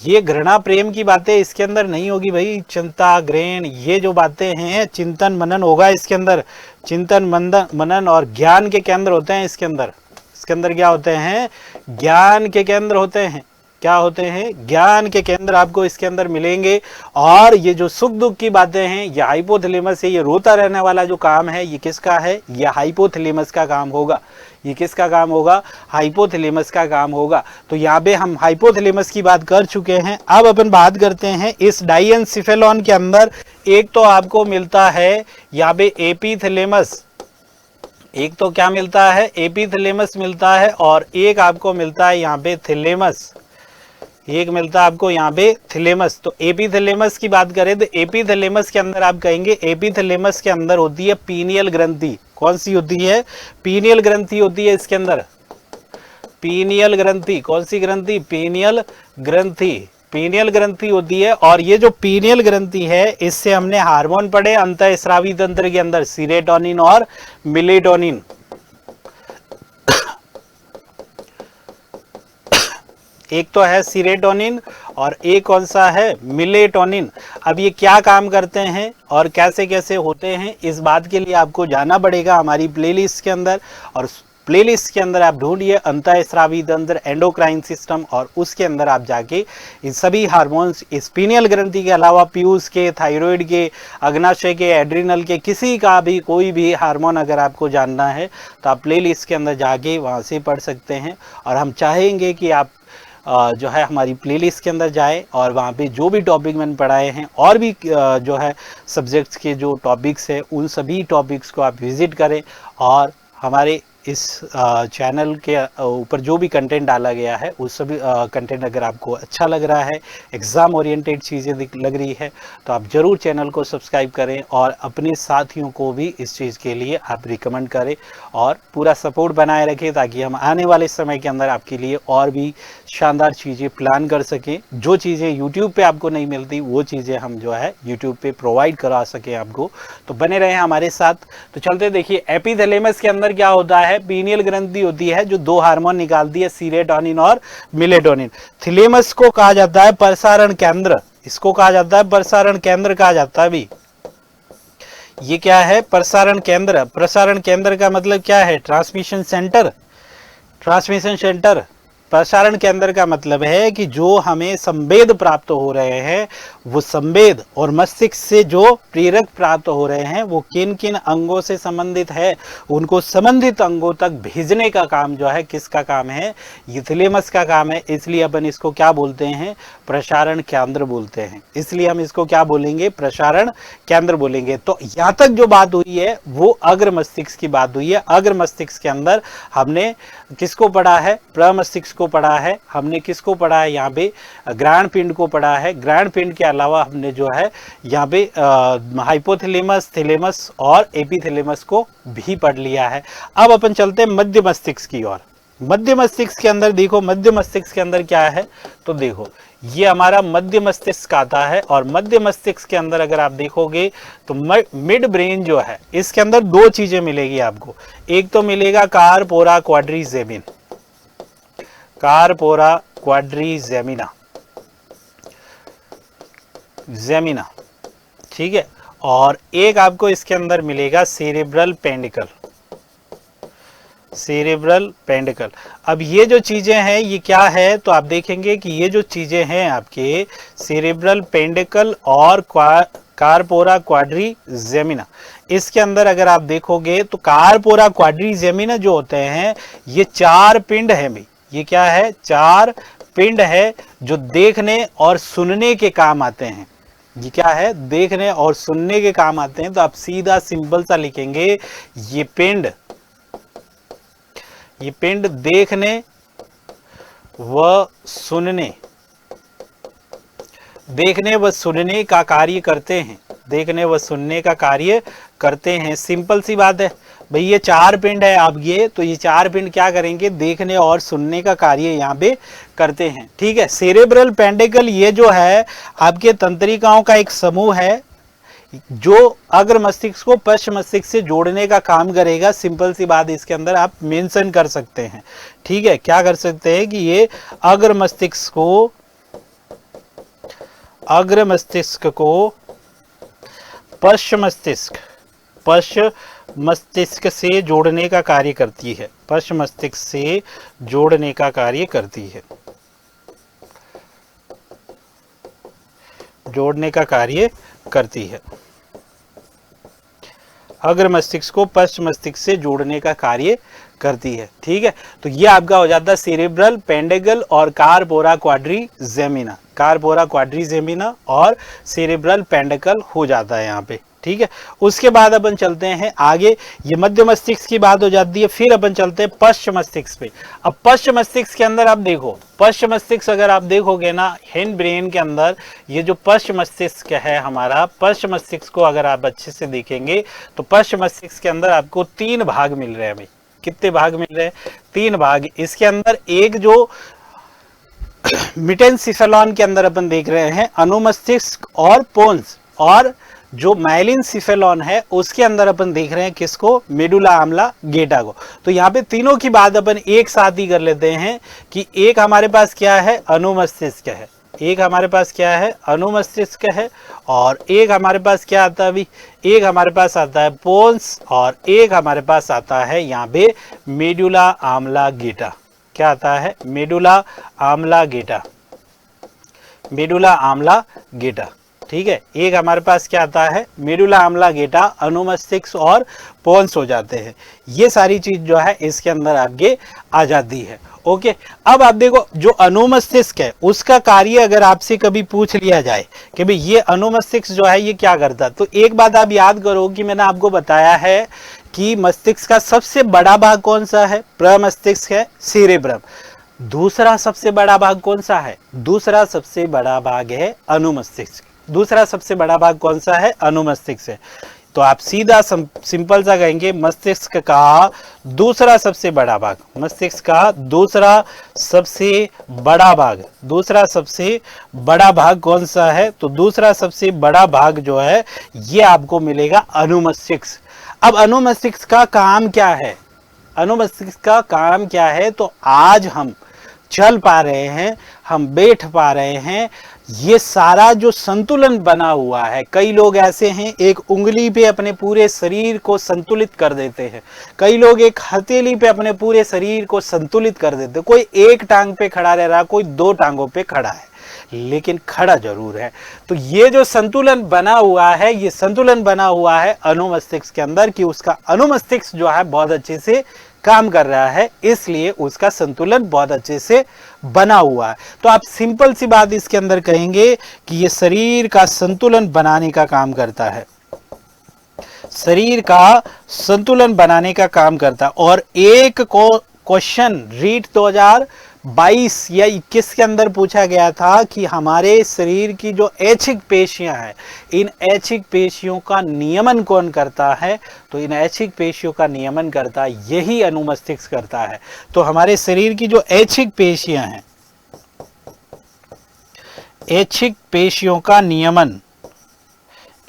ये घृणा प्रेम की बातें इसके अंदर नहीं होगी भाई। चिंता ग्रहण, ये जो बातें हैं, चिंतन मनन होगा इसके अंदर। चिंतन मनन और ज्ञान के केंद्र होते हैं इसके अंदर। इसके अंदर क्या होते हैं? ज्ञान के केंद्र होते हैं। क्या होते हैं? ज्ञान के केंद्र आपको इसके अंदर मिलेंगे। और ये जो सुख दुख की बातें हैं, ये हाइपोथैलेमस है। ये रोता रहने वाला जो काम है, ये किसका है? ये हाइपोथैलेमस का काम होगा। ये किसका काम होगा? हाइपोथैलेमस का काम होगा। तो यहाँ पे हम हाइपोथैलेमस की बात कर चुके हैं। अब अपन बात करते हैं इस डाइएन्सेफेलॉन के अंदर। एक तो आपको मिलता है यहाँ पे एपीथैलेमस, एक तो क्या मिलता है? एपीथैलेमस मिलता है, और एक आपको मिलता है यहाँ पे थैलेमस। एक मिलता है आपको यहाँ पे थैलेमस। तो एपीथैलेमस की बात करें तो एपीथैलेमस के अंदर आप कहेंगे, एपीथैलेमस के अंदर होती है पीनियल ग्रंथि। कौन सी होती है? पीनियल ग्रंथि होती है इसके अंदर। पीनियल ग्रंथि, कौन सी ग्रंथि? पीनियल ग्रंथि। पीनियल ग्रंथि होती है। और ये जो पीनियल ग्रंथि है, इससे हमने हार्मोन पढ़े अंतःस्रावी तंत्र के अंदर, सीरोटोनिन और मेलेटोनिन। एक तो है सीरोटोनिन और एक कौन सा है? मेलेटोनिन। अब ये क्या काम करते हैं और कैसे कैसे होते हैं, इस बात के लिए आपको जाना पड़ेगा हमारी प्लेलिस्ट के अंदर। और प्लेलिस्ट के अंदर आप ढूंढिए अंतःस्रावी तंत्र, एंडोक्राइन सिस्टम, और उसके अंदर आप जाके इन सभी हार्मोन्स, इस पीनियल ग्रंथि के अलावा पीयूष के, थायराइड के, अग्नाशय के, एड्रिनल के, किसी का भी कोई भी हार्मोन अगर आपको जानना है तो आप प्लेलिस्ट के अंदर जाके वहाँ से पढ़ सकते हैं। और हम चाहेंगे कि आप जो है हमारी प्लेलिस्ट के अंदर जाए और वहाँ पे जो भी टॉपिक मैंने पढ़ाए हैं और भी जो है सब्जेक्ट्स के जो टॉपिक्स है, उन सभी टॉपिक्स को आप विज़िट करें। और हमारे इस चैनल के ऊपर जो भी कंटेंट डाला गया है, उस सभी कंटेंट अगर आपको अच्छा लग रहा है, एग्ज़ाम ओरिएंटेड चीज़ें लग रही है, तो आप ज़रूर चैनल को सब्सक्राइब करें और अपने साथियों को भी इस चीज़ के लिए आप रिकमेंड करें और पूरा सपोर्ट बनाए रखें, ताकि हम आने वाले समय के अंदर आपके लिए और भी शानदार चीज़ें प्लान कर सकें। जो चीज़ें यूट्यूब पे आपको नहीं मिलती, वो चीज़ें हम जो है यूट्यूब पे प्रोवाइड करा सकें आपको। तो बने रहें हमारे साथ। तो चलते देखिए, एपीथैलेमस के अंदर क्या होता है? पीनियल ग्रंथि होती है जो दो हार्मोन निकालती है, सीरोटोनिन और मेलेटोनिन। थैलेमस को कहा जाता है प्रसारण केंद्र। इसको कहा जाता है प्रसारण केंद्र कहा जाता है भी। ये क्या है? प्रसारण केंद्र। प्रसारण केंद्र का मतलब क्या है? Transmission centre. ट्रांसमिशन सेंटर प्रसारण केंद्र का मतलब है कि जो हमें संवेद प्राप्त हो रहे हैं वो संवेद और मस्तिष्क से जो प्रेरक प्राप्त हो रहे हैं वो किन किन अंगों से संबंधित है, उनको संबंधित अंगों तक भेजने का काम जो है किसका काम है, ये थैलेमस का काम है। इसलिए अपन इसको क्या बोलते हैं, प्रसारण केंद्र बोलते हैं। इसलिए हम इसको क्या बोलेंगे, प्रसारण केंद्र बोलेंगे। तो यहाँ तक जो बात हुई है वो अग्र मस्तिष्क की बात हुई है। अग्र मस्तिष्क के अंदर हमने किसको पढ़ा है, प्रमस्तिष्क को पढ़ा है, हमने किसको पढ़ा है यहाँ पे, ग्राण पिंड को पढ़ा है। ग्राण पिंड के अलावा हमने जो है यहाँ पे हाइपोथैलेमस, थैलेमस और एपिथैलेमस को भी पढ़ लिया है। अब अपन चलते हैं मध्य मस्तिष्क की ओर। मध्य मस्तिष्क के अंदर देखो, मध्य मस्तिष्क के अंदर क्या है, तो देखो ये हमारा मध्य मस्तिष्क आता है। और मध्य मस्तिष्क के अंदर अगर आप देखोगे तो मिड ब्रेन जो है इसके अंदर दो चीजें मिलेगी आपको। एक तो मिलेगा कार्पोरा क्वाड्रिजेमिन, कार्पोरा क्वाड्रिजेमिना, जेमिना, ठीक है। और एक आपको इसके अंदर मिलेगा सेरेब्रल पेंडिकल, सेरेब्रल पेंडिकल। अब ये जो चीजें हैं ये क्या है, तो आप देखेंगे कि ये जो चीजें हैं आपके सेरेब्रल पेंडिकल और कार्पोरा क्वाड्रिजेमिना, इसके अंदर अगर आप देखोगे तो कार्पोरा क्वाड्रिजेमिना जो होते हैं ये चार पिंड है भाई। ये क्या है, चार पिंड है जो देखने और सुनने के काम आते हैं। ये क्या है, देखने और सुनने के काम आते हैं। तो आप सीधा सिंपल सा लिखेंगे ये पिंड, ये पिंड देखने व सुनने, देखने व सुनने का कार्य करते हैं, देखने व सुनने का कार्य करते हैं। सिंपल सी बात है भाई, ये चार पिंड है आप ये, तो ये चार पिंड क्या करेंगे, देखने और सुनने का कार्य यहाँ पे करते हैं, ठीक है। सेरेब्रल पेंडिकल ये जो है आपके तंत्रिकाओं का एक समूह है जो अग्र मस्तिष्क को पश्च मस्तिष्क से जोड़ने का काम करेगा। सिंपल सी बात इसके अंदर आप मेंशन कर सकते हैं, ठीक है। क्या कर सकते हैं कि ये अग्र मस्तिष्क को, अग्र मस्तिष्क को पश्च मस्तिष्क, पश्च मस्तिष्क से जोड़ने का कार्य करती है, पश्च मस्तिष्क से जोड़ने का कार्य करती है, जोड़ने का कार्य करती है। अग्र मस्तिष्क को पश्च मस्तिष्क से जोड़ने का कार्य करती है, ठीक है। तो ये आपका हो जाता है सेरेब्रल पेंडिकल और कार्पोरा क्वाड्रिजेमिना, कार्पोरा क्वाड्रिजेमिना और सेरेब्रल पेंडिकल हो जाता है यहाँ पे, ठीक है। उसके बाद अपन चलते हैं आगे, ये मध्य मस्तिष्क की बात हो जाती है। फिर अपन चलते हैं पश्च मस्तिष्क पे। अब पश्च मस्तिष्क के अंदर आप देखो, पश्च मस्तिष्क अगर आप देखोगे ना हिंड ब्रेन के अंदर, ये जो पश्च मस्तिष्क है हमारा, पश्च मस्तिष्क को अगर आप अच्छे से देखेंगे तो पश्च मस्तिष्क के अंदर आपको तीन भाग मिल रहे हैं भाई। कितने भाग मिल रहे हैं, तीन भाग। इसके अंदर एक जो मिटेनसिफेलॉन के अंदर अपन देख रहे हैं अनुमस्तिष्क और पोन्स, और जो माइलिनसिफेलॉन है उसके अंदर अपन देख रहे हैं किसको, मेडुला आमला गेटा को। तो यहाँ पे तीनों की बात अपन एक साथ ही कर लेते हैं कि एक हमारे पास क्या है, अनुमस्तिष्क है, एक हमारे पास क्या है, अनुमस्तिष्क है, और एक हमारे पास क्या आता है अभी, एक हमारे पास आता है पोन्स, और एक हमारे पास आता है यहाँ पे मेडुला आमला गेटा। क्या आता है, मेडुला आमला गेटा, मेडुला आमला गेटा, ठीक है। एक हमारे पास क्या आता है, मेडुला आमला गेटा, अनुमस्तिष्क और पोन्स हो जाते हैं। ये सारी चीज जो है इसके अंदर आगे आ जाती है, ओके। अब आप देखो जो अनुमस्तिष्क है उसका कार्य अगर आपसे कभी पूछ लिया जाए कि भाई ये अनुमस्तिष्क जो है ये क्या करता, तो एक बात आप याद करो कि मैंने आपको बताया है कि मस्तिष्क का सबसे बड़ा भाग कौन सा है, प्रमस्तिष्क है, सेरेब्रम। दूसरा सबसे बड़ा भाग कौन सा है, दूसरा सबसे बड़ा भाग है अनुमस्तिष्क। दूसरा सबसे बड़ा भाग कौन सा है, अनुमस्तिष्क है। तो आप सीधा सिंपल सा कहेंगे मस्तिष्क का दूसरा सबसे बड़ा भाग, मस्तिष्क का दूसरा सबसे बड़ा भाग, दूसरा सबसे बड़ा भाग कौन सा है, तो दूसरा सबसे बड़ा भाग जो है ये आपको मिलेगा अनुमस्तिष्क। अब अनुमस्तिष्क का काम क्या है, अनुमस्तिष्क का काम क्या है, तो आज हम चल पा रहे हैं, हम बैठ पा रहे हैं, ये सारा जो संतुलन बना हुआ है, कई लोग ऐसे हैं एक उंगली पे अपने पूरे शरीर को संतुलित कर देते हैं, कई लोग एक हथेली पे अपने पूरे शरीर को संतुलित कर देते हैं। कोई एक टांग पे खड़ा रह रहा, कोई दो टांगों पे खड़ा है, लेकिन खड़ा जरूर है। तो ये जो संतुलन बना हुआ है, ये संतुलन बना हुआ है अनुमस्तिष्क के अंदर, कि उसका अनुमस्तिष्क जो है बहुत अच्छे से काम कर रहा है, इसलिए उसका संतुलन बहुत अच्छे से बना हुआ है। तो आप सिंपल सी बात इसके अंदर कहेंगे कि ये शरीर का संतुलन बनाने का काम करता है, शरीर का संतुलन बनाने का काम करता है। और एक को क्वेश्चन रीट 2022 या 21 के अंदर पूछा गया था कि हमारे शरीर की जो ऐच्छिक पेशियां हैं, इन ऐच्छिक पेशियों का नियमन कौन करता है? तो इन ऐच्छिक पेशियों का नियमन करता यही अनुमस्तिष्क करता है। तो हमारे शरीर की जो ऐच्छिक पेशियां हैं, ऐच्छिक पेशियों का नियमन,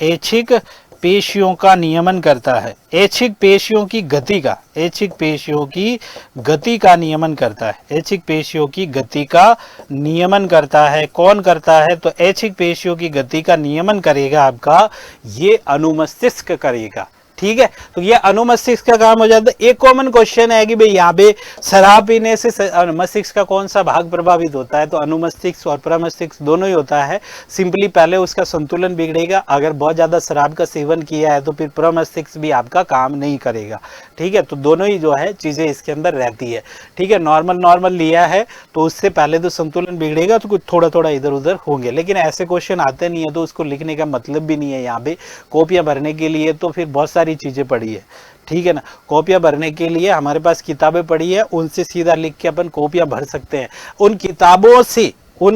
ऐच्छिक पेशियों का नियमन करता है, ऐच्छिक पेशियों की गति का, ऐच्छिक पेशियों की गति का नियमन करता है, ऐच्छिक पेशियों की गति का नियमन करता है। कौन करता है? तो ऐच्छिक पेशियों की गति का नियमन करेगा आपका ये अनुमस्तिष्क करेगा। ठीक है, तो ये अनुमस्तिष्क का काम हो जाता है। एक कॉमन क्वेश्चन है कि भाई यहाँ पे शराब पीने से अनुमस्तिष्क का कौन सा भाग प्रभावित होता है? तो अनुमस्तिष्क और प्रमस्तिष्क दोनों ही होता है। सिंपली पहले उसका संतुलन बिगड़ेगा, अगर बहुत ज्यादा शराब का सेवन किया है तो फिर प्रमस्तिष्क भी आपका काम नहीं करेगा। ठीक है, तो दोनों ही जो है चीजें इसके अंदर रहती है। ठीक है, नॉर्मल लिया है तो उससे पहले तो संतुलन बिगड़ेगा, तो कुछ थोड़ा थोड़ा इधर उधर होंगे, लेकिन ऐसे क्वेश्चन आते नहीं है तो उसको लिखने का मतलब भी नहीं है। यहाँ पे कॉपियां भरने के लिए तो फिर बहुत सारी चीजें पड़ी है। ठीक है ना, कॉपियां भरने के लिए हमारे पास किताबें पड़ी है, उनसे सीधा लिख के अपन कॉपियां भर सकते हैं। उन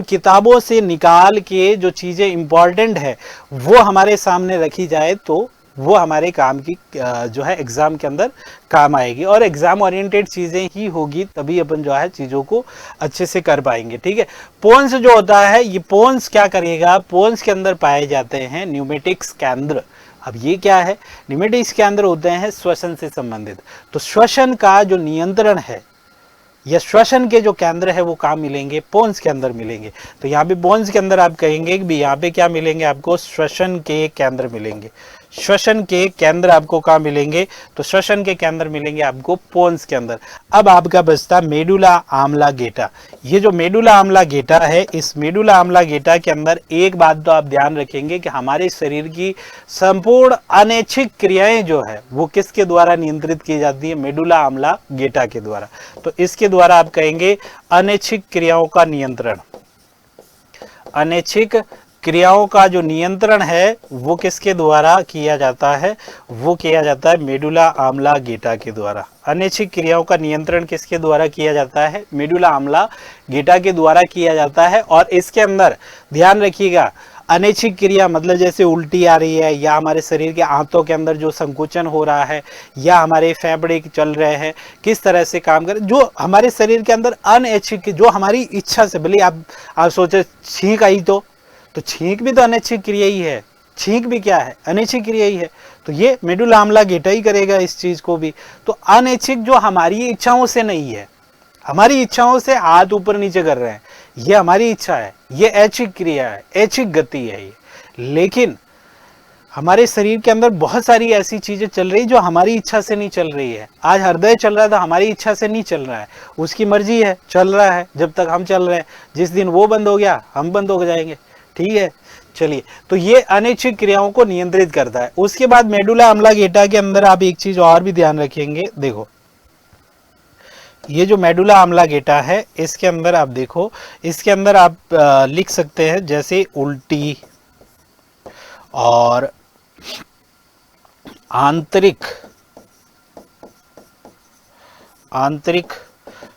किताबों से निकाल के जो चीजें इंपॉर्टेंट है वो हमारे सामने रखी जाए तो वो हमारे काम की जो है एग्जाम के अंदर काम आएगी, और एग्जाम ओरिएंटेड चीजें ही होगी तभी अपन जो है चीजों को अच्छे से कर पाएंगे। ठीक है, पोन्स जो होता है, ये पोन्स क्या करेगा? पोन्स के अंदर पाए जाते हैं न्यूमेटिक्स केंद्र। अब ये क्या है? न्यूमेटिक्स के अंदर होते हैं श्वसन से संबंधित। तो श्वसन का जो नियंत्रण है या श्वसन के जो केंद्र है वो कहाँ मिलेंगे? पोन्स के अंदर मिलेंगे। तो यहाँ पे पोन्स के अंदर आप कहेंगे कि यहाँ पे क्या मिलेंगे आपको? श्वसन के केंद्र मिलेंगे। श्वसन के केंद्र आपको कहाँ मिलेंगे? तो श्वसन के केंद्र मिलेंगे आपको पोन्स के अंदर। अब आपका बचता मेडुला आम्लागेटा। ये जो मेडुला आम्लागेटा है, इस मेडुला आम्लागेटा के अंदर एक बात तो आप ध्यान रखेंगे कि हमारे शरीर की संपूर्ण अनैच्छिक क्रियाएं जो है वो किसके द्वारा नियंत्रित की जाती है? मेडुला आम्लागेटा के द्वारा। तो इसके द्वारा आप कहेंगे अनैच्छिक क्रियाओं का नियंत्रण। अनैच्छिक क्रियाओं का जो नियंत्रण है वो किसके द्वारा किया जाता है? वो किया जाता है मेडुला आम्लागेटा के द्वारा। अनैच्छिक क्रियाओं का नियंत्रण किसके द्वारा किया जाता है? मेडुला आम्लागेटा के द्वारा किया जाता है। और इसके अंदर ध्यान रखिएगा, अनैच्छिक क्रिया मतलब जैसे उल्टी आ रही है, या हमारे शरीर के आंतों के अंदर जो संकुचन हो रहा है, या हमारे फेफड़े चल रहे हैं, किस तरह से काम करें, जो हमारे शरीर के अंदर अनैच्छिक, जो हमारी इच्छा से, भले आप सोचे छींक आई तो छींक भी तो अनैच्छिक क्रिया ही है। छींक भी क्या है? अनैच्छिक क्रिया ही है। तो ये मेडुला आम्लागेटा ही करेगा इस चीज को भी। तो अनैच्छिक जो हमारी इच्छाओं से नहीं है, हमारी इच्छाओं से हाथ ऊपर नीचे कर रहे हैं, ये हमारी इच्छा है, ये ऐच्छिक क्रिया है, ऐच्छिक गति है ये। लेकिन हमारे शरीर के अंदर बहुत सारी ऐसी चीजें चल रही जो हमारी इच्छा से नहीं चल रही है। आज हृदय चल रहा था, हमारी इच्छा से नहीं चल रहा है, उसकी मर्जी है, चल रहा है जब तक हम चल रहे हैं। जिस दिन वो बंद हो गया हम बंद हो जाएंगे। ठीक है, चलिए, तो ये अनैच्छिक क्रियाओं को नियंत्रित करता है। उसके बाद मेडुला आम्लागेटा के अंदर आप एक चीज और भी ध्यान रखेंगे। देखो, ये जो मेडुला आम्लागेटा है, इसके अंदर आप देखो, इसके अंदर आप लिख सकते हैं जैसे उल्टी और आंतरिक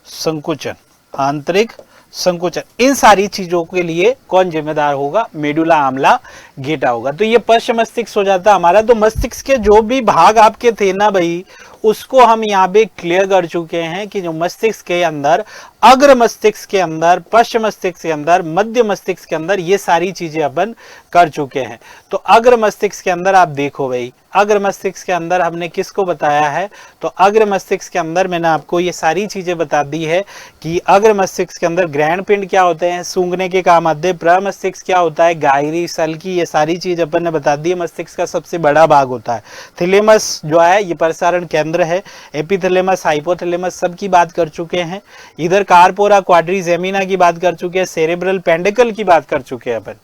संकुचन, आंतरिक संकुचन, इन सारी चीजों के लिए कौन जिम्मेदार होगा? मेडुला आम्लागेटा होगा। तो ये पश्च मस्तिष्क हो जाता है हमारा। तो मस्तिष्क के जो भी भाग आपके थे ना भाई, उसको हम यहाँ पे क्लियर कर चुके हैं कि जो मस्तिष्क के अंदर, अग्र मस्तिष्क के अंदर, पश्चिम मस्तिष्क के अंदर, मध्य मस्तिष्क के अंदर ये सारी चीजें अपन कर चुके हैं। तो अग्र मस्तिष्क के अंदर आप देखो भाई, अग्र मस्तिष्क के अंदर हमने किसको बताया है, तो अग्र मस्तिष्क के अंदर मैंने आपको ये सारी चीजें बता दी है कि अग्र मस्तिष्क के अंदर ग्रहण पिंड क्या होते हैं, सूंघने के काम आते हैं, प्रमस्तिष्क क्या होता है, गायरी, सल्की, ये सारी चीज अपन ने बता दी है। मस्तिष्क का सबसे बड़ा भाग होता है थैलेमस जो है, ये प्रसारण केंद्र है, एपिथैलेमस, हाइपोथैलेमस सब की बात कर चुके हैं। इधर कार्पोरा क्वाड्रिजेमिना की बात कर चुके हैं, सेरेब्रल पेंडिकल की बात कर चुके हैं अपन,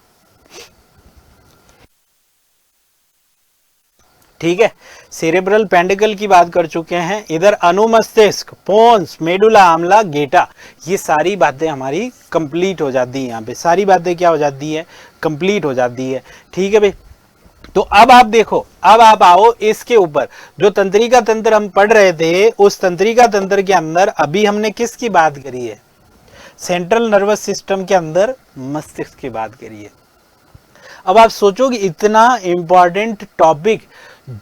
ठीक है, सेरेब्रल पेंडिकल की बात कर चुके हैं। इधर अनुमस्तिष्क, पोन्स, मेडुला आमला, गेटा, ये सारी बातें हमारी कंप्लीट हो जाती है। यहाँ पे सारी बातें क्या हो जाती है, कंप्लीट हो जाती है, ठीक है भाई। तो अब आप देखो, अब आप आओ इसके ऊपर, जो तंत्रिका तंत्र हम पढ़ रहे थे, उस तंत्रिका तंत्र के अंदर अभी हमने किसकी बात करी है, सेंट्रल नर्वस सिस्टम के अंदर मस्तिष्क की बात करी है। अब आप सोचो कि इतना इंपॉर्टेंट टॉपिक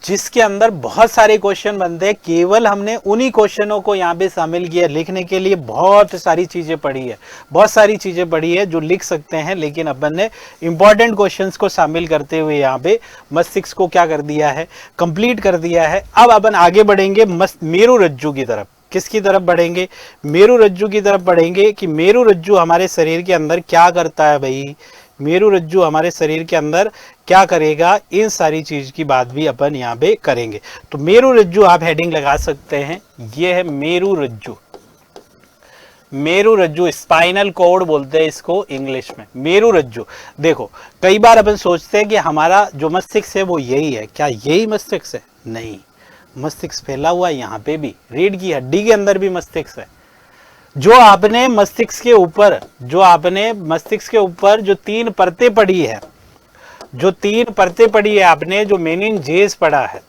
जिसके अंदर बहुत सारे क्वेश्चन बनते हैं, केवल हमने उन्हीं क्वेश्चनों को यहाँ पे शामिल किया लिखने के लिए। बहुत सारी चीजें पढ़ी है, बहुत सारी चीजें पढ़ी है जो लिख सकते हैं, लेकिन अपन ने इंपॉर्टेंट क्वेश्चंस को शामिल करते हुए यहाँ पे मस्तिष्क को क्या कर दिया है, कंप्लीट कर दिया है। अब अपन आगे बढ़ेंगे मेरुरज्जु की तरफ। किसकी तरफ बढ़ेंगे, मेरुरज्जु की तरफ बढ़ेंगे कि मेरुरज्जु हमारे शरीर के अंदर क्या करता है भाई, मेरुरज्जु हमारे शरीर के अंदर क्या करेगा, इन सारी चीज की बात भी अपन यहाँ पे करेंगे। तो मेरुरज्जु आप हेडिंग लगा सकते हैं, ये है मेरुरज्जु। मेरुरज्जु स्पाइनल कॉर्ड बोलते हैं इसको इंग्लिश में, मेरुरज्जु। देखो कई बार अपन सोचते हैं कि हमारा जो मस्तिष्क है वो यही है, क्या यही मस्तिष्क है, नहीं, मस्तिष्क फैला हुआ है यहाँ पे भी, रीढ़ की हड्डी के अंदर भी मस्तिष्क है। जो आपने मस्तिष्क के ऊपर, जो आपने मस्तिष्क के ऊपर जो 3 परतें पढ़ी है, जो 3 परतें पढ़ी है आपने, जो मेनिनजेस पढ़ा है,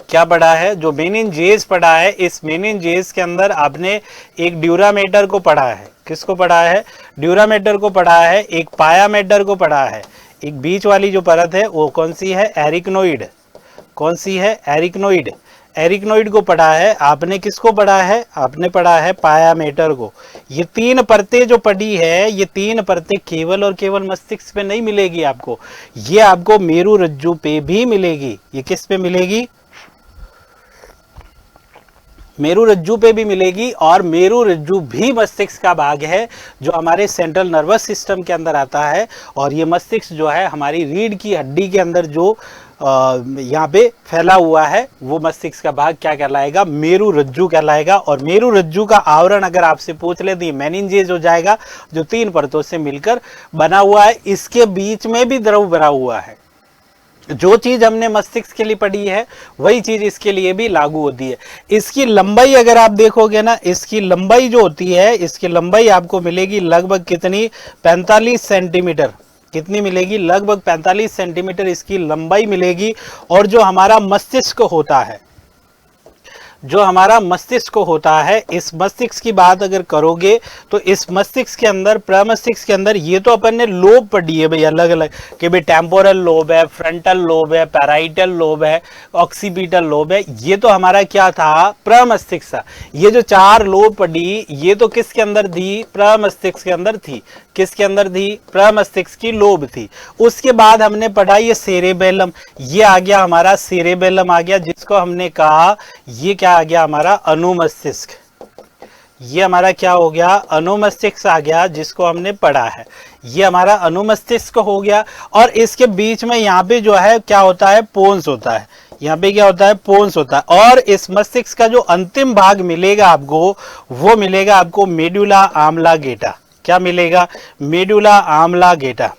क्या पढ़ा है, जो मेनिनजेस पढ़ा है, इस मेनिनजेस के अंदर आपने एक ड्यूरामेटर को पढ़ा है। किसको पढ़ा है, ड्यूरामेटर को पढ़ा है, एक पायामेटर को पढ़ा है, एक बीच वाली जो परत है वो कौन सी है, एरिकनोइड। कौन सी है, एरिकनोइड। एरिकनोइड को पढ़ा है आपने, किसको पढ़ा है, आपने पढ़ा है पायामेटर को। ये 3 परतें जो पढ़ी है, ये 3 परतें केवल और केवल मस्तिष्क पे नहीं मिलेगी आपको, ये आपको मेरुरज्जु पे भी मिलेगी। ये किस पे मिलेगी, मेरुरज्जु पे भी मिलेगी। और मेरुरज्जु भी मस्तिष्क का भाग है जो हमारे सेंट्रल नर्वस सिस्टम के अंदर आता है। और ये मस्तिष्क जो है हमारी रीढ़ की हड्डी के अंदर जो यहाँ पे फैला हुआ है, वो मस्तिष्क का भाग क्या कहलाएगा, मेरुरज्जु कहलाएगा। और मेरुरज्जु का आवरण अगर आपसे पूछ ले तो मेनिनजेस हो जाएगा, जो 3 परतों से मिलकर बना हुआ है। इसके बीच में भी द्रव भरा हुआ है। जो चीज हमने मस्तिष्क के लिए पढ़ी है वही चीज इसके लिए भी लागू होती है। इसकी लंबाई अगर आप देखोगे ना, इसकी लंबाई जो होती है, इसकी लंबाई आपको मिलेगी लगभग कितनी, 45 सेंटीमीटर। कितनी मिलेगी, लगभग 45 सेंटीमीटर इसकी लंबाई मिलेगी। और जो हमारा मस्तिष्क होता है, जो हमारा मस्तिष्क होता है, इस मस्तिष्क की बात अगर करोगे तो इस मस्तिष्क के अंदर, प्रमस्तिष्क के अंदर, ये तो अपन ने लोब पढ़ी है भाई अलग अलग, कि भाई टेम्पोरल लोब है, फ्रंटल लोब है, पैराइटल लोब है, ऑक्सीपिटल लोब है। ये तो हमारा क्या था, प्रमस्तिष्क। ये जो 4 लोब पढ़ी, ये तो किसके अंदर थी, प्रमस्तिष्क के अंदर थी। किसके अंदर थी, प्रमस्तिष्क की लोब थी। उसके बाद हमने पढ़ा ये सेरेबेलम, ये आ गया हमारा सेरेबेलम आ गया, जिसको हमने कहा ये क्या आ गया, हमारा अनुमस्तिष्क। ये हमारा क्या हो गया, अनुमस्तिष्क आ गया, जिसको हमने पढ़ा है। ये हमारा अनुमस्तिष्क हो गया। और इसके बीच में यहाँ पे जो है क्या होता है, पोन्स होता है। यहाँ पे क्या होता है, पोन्स होता है। और इस मस्तिष्क का जो अंतिम भाग मिलेगा आपको, वो मिलेगा आपको मेडुला आम्लागेटा। क्या मिलेगा, मेडुला आम्लागेटा।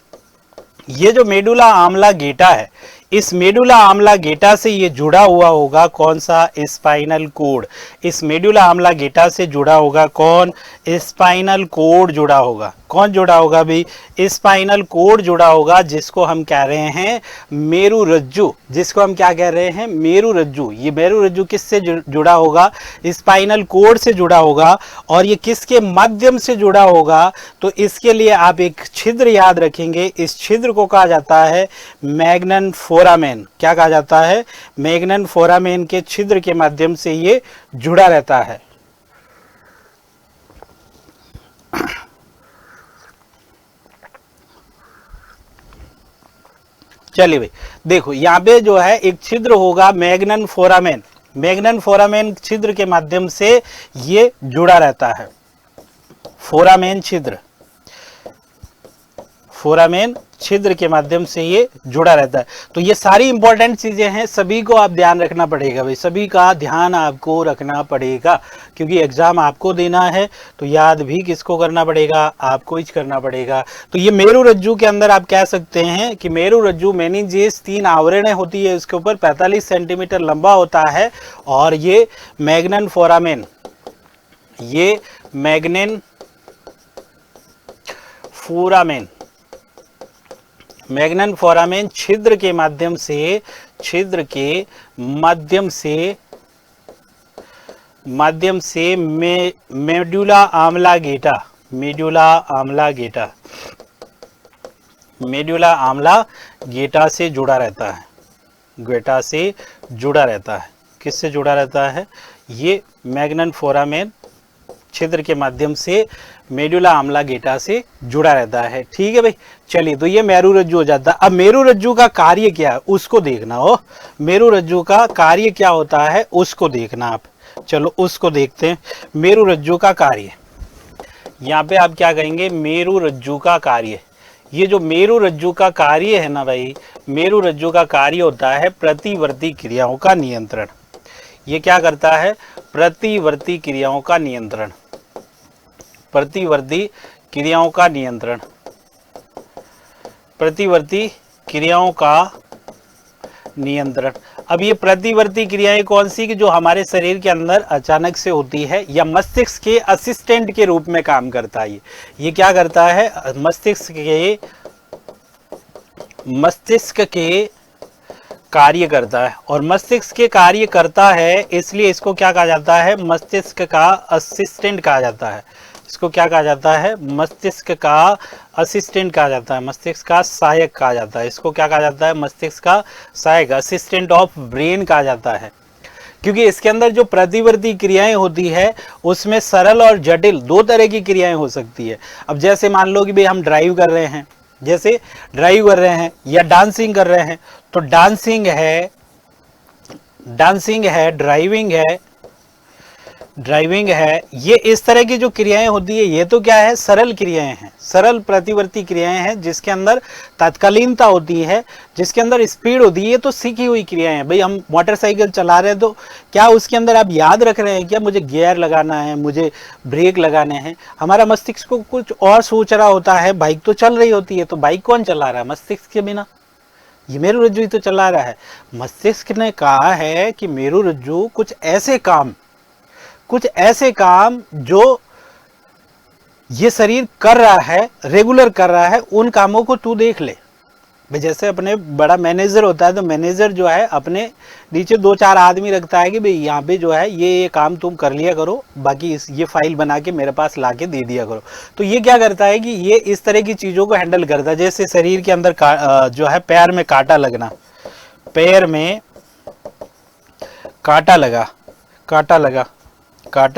ये जो मेडुला आम्लागेटा है, इस मेडुला आम्लागेटा से ये जुड़ा हुआ होगा कौन सा, स्पाइनल कोड। इस मेडुला आम्लागेटा से जुड़ा होगा कौन, स्पाइनल कोड जुड़ा होगा। कौन जुड़ा होगा भाई? स्पाइनल कोड जुड़ा होगा, जिसको हम कह रहे हैं मेरु रज्जु, जिसको हम क्या कह रहे हैं? मेरु रज्जु। ये मेरु रज्जु किससे जुड़ा होगा? स्पाइनल कोड से जुड़ा होगा। और ये किसके माध्यम से जुड़ा होगा? तो इसके लिए आप एक छिद्र याद रखेंगे, इस छिद्र को कहा जाता है मैग्नन फोरामेन। क्या कहा जाता है? मैग्नन फोरामेन के छिद्र के माध्यम से ये जुड़ा रहता है। चलिए भाई देखो, यहाँ पे जो है एक छिद्र होगा मैग्नन फोरामेन, मैग्नन फोरामेन छिद्र के माध्यम से ये जुड़ा रहता है। फोरामेन छिद्र, फोरामेन छिद्र के माध्यम से ये जुड़ा रहता है। तो ये सारी इंपॉर्टेंट चीजें हैं, सभी को आप ध्यान रखना पड़ेगा भाई, सभी का ध्यान आपको रखना पड़ेगा, क्योंकि एग्जाम आपको देना है तो याद भी किसको करना पड़ेगा? आपको ही करना पड़ेगा। तो ये मेरु रज्जु के अंदर आप कह सकते हैं कि मेरु रज्जु मेनिंजेस 3 आवरणें होती है, उसके ऊपर 45 सेंटीमीटर लंबा होता है। और ये मैग्नन फोरामेन, ये मैग्नन फोरामेन, मैग्नन फोरामेन छिद्र के माध्यम से, छिद्र के माध्यम से मेडुला आम्लागेटा, मेडुला आम्लागेटा, मेडुला आम्लागेटा से जुड़ा रहता है, गेटा से जुड़ा रहता है। किससे जुड़ा रहता है? ये मैग्नन फोरामेन छिद्र के माध्यम से मेडुला आम्लागेटा से जुड़ा रहता है। ठीक है भाई, चलिए तो ये मेरु रज्जु हो जाता है। अब मेरु रज्जु का कार्य क्या है उसको देखना हो, मेरु रज्जु का कार्य क्या होता है उसको देखना आप। चलो उसको देखते हैं, मेरु रज्जु का कार्य। यहाँ पे आप क्या कहेंगे? मेरु रज्जु का कार्य। ये जो मेरु रज्जु का कार्य है ना भाई, मेरु रज्जु का कार्य होता है प्रतिवर्ती क्रियाओं का नियंत्रण। ये क्या करता है? प्रतिवर्ती क्रियाओं का नियंत्रण, प्रतिवर्ती क्रियाओं का नियंत्रण, प्रतिवर्ती क्रियाओं का नियंत्रण। अब ये प्रतिवर्ती क्रियाएं कौन सी कि जो हमारे शरीर के अंदर अचानक से होती है या मस्तिष्क के असिस्टेंट के रूप में काम करता है? ये क्या करता है? मस्तिष्क के कार्य करता है, और मस्तिष्क के कार्य करता है इसलिए इसको क्या कहा जाता है? मस्तिष्क का असिस्टेंट कहा जाता है। इसको क्या कहा जाता है? मस्तिष्क का असिस्टेंट कहा जाता है, मस्तिष्क का सहायक कहा जाता है। इसको क्या कहा जाता है? मस्तिष्क का सहायक, असिस्टेंट ऑफ ब्रेन कहा जाता है। क्योंकि इसके अंदर जो प्रतिवर्ती क्रियाएं होती है उसमें सरल और जटिल 2 तरह की क्रियाएं हो सकती है। अब जैसे मान लो कि भाई हम ड्राइव कर रहे हैं, जैसे ड्राइव कर रहे हैं या डांसिंग कर रहे हैं, तो डांसिंग है, ड्राइविंग है, ये इस तरह की जो क्रियाएं होती है ये तो क्या है? सरल क्रियाएं हैं, सरल प्रतिवर्ती क्रियाएं हैं, जिसके अंदर तत्कालीनता होती है, जिसके अंदर स्पीड होती है। ये तो सीखी हुई क्रियाएं हैं भाई। हम मोटरसाइकिल चला रहे हैं तो क्या उसके अंदर आप याद रख रहे हैं क्या मुझे गियर लगाना है, मुझे ब्रेक लगाने हैं? हमारा मस्तिष्क को कुछ और सोच रहा होता है, बाइक तो चल रही होती है, तो बाइक कौन चला रहा है? मस्तिष्क के बिना। ये मेरु रज्जु ही तो चला रहा है। मस्तिष्क ने कहा है कि मेरु रज्जु कुछ ऐसे काम जो ये शरीर कर रहा है, रेगुलर कर रहा है, उन कामों को तू देख ले भाई। जैसे अपने बड़ा मैनेजर होता है तो मैनेजर जो है अपने नीचे 2-4 आदमी रखता है कि भाई यहाँ पे जो है ये काम तुम कर लिया करो, बाकी ये फाइल बना के मेरे पास ला के दे दिया करो। तो ये क्या करता है कि ये इस तरह की चीज़ों को हैंडल करता है। जैसे शरीर के अंदर जो है पैर में कांटा लगना, पैर में कांटा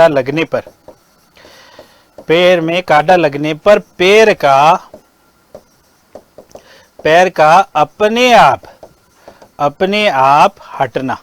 लगने पर, पैर में कांटा लगने पर पैर का अपने आप हटना,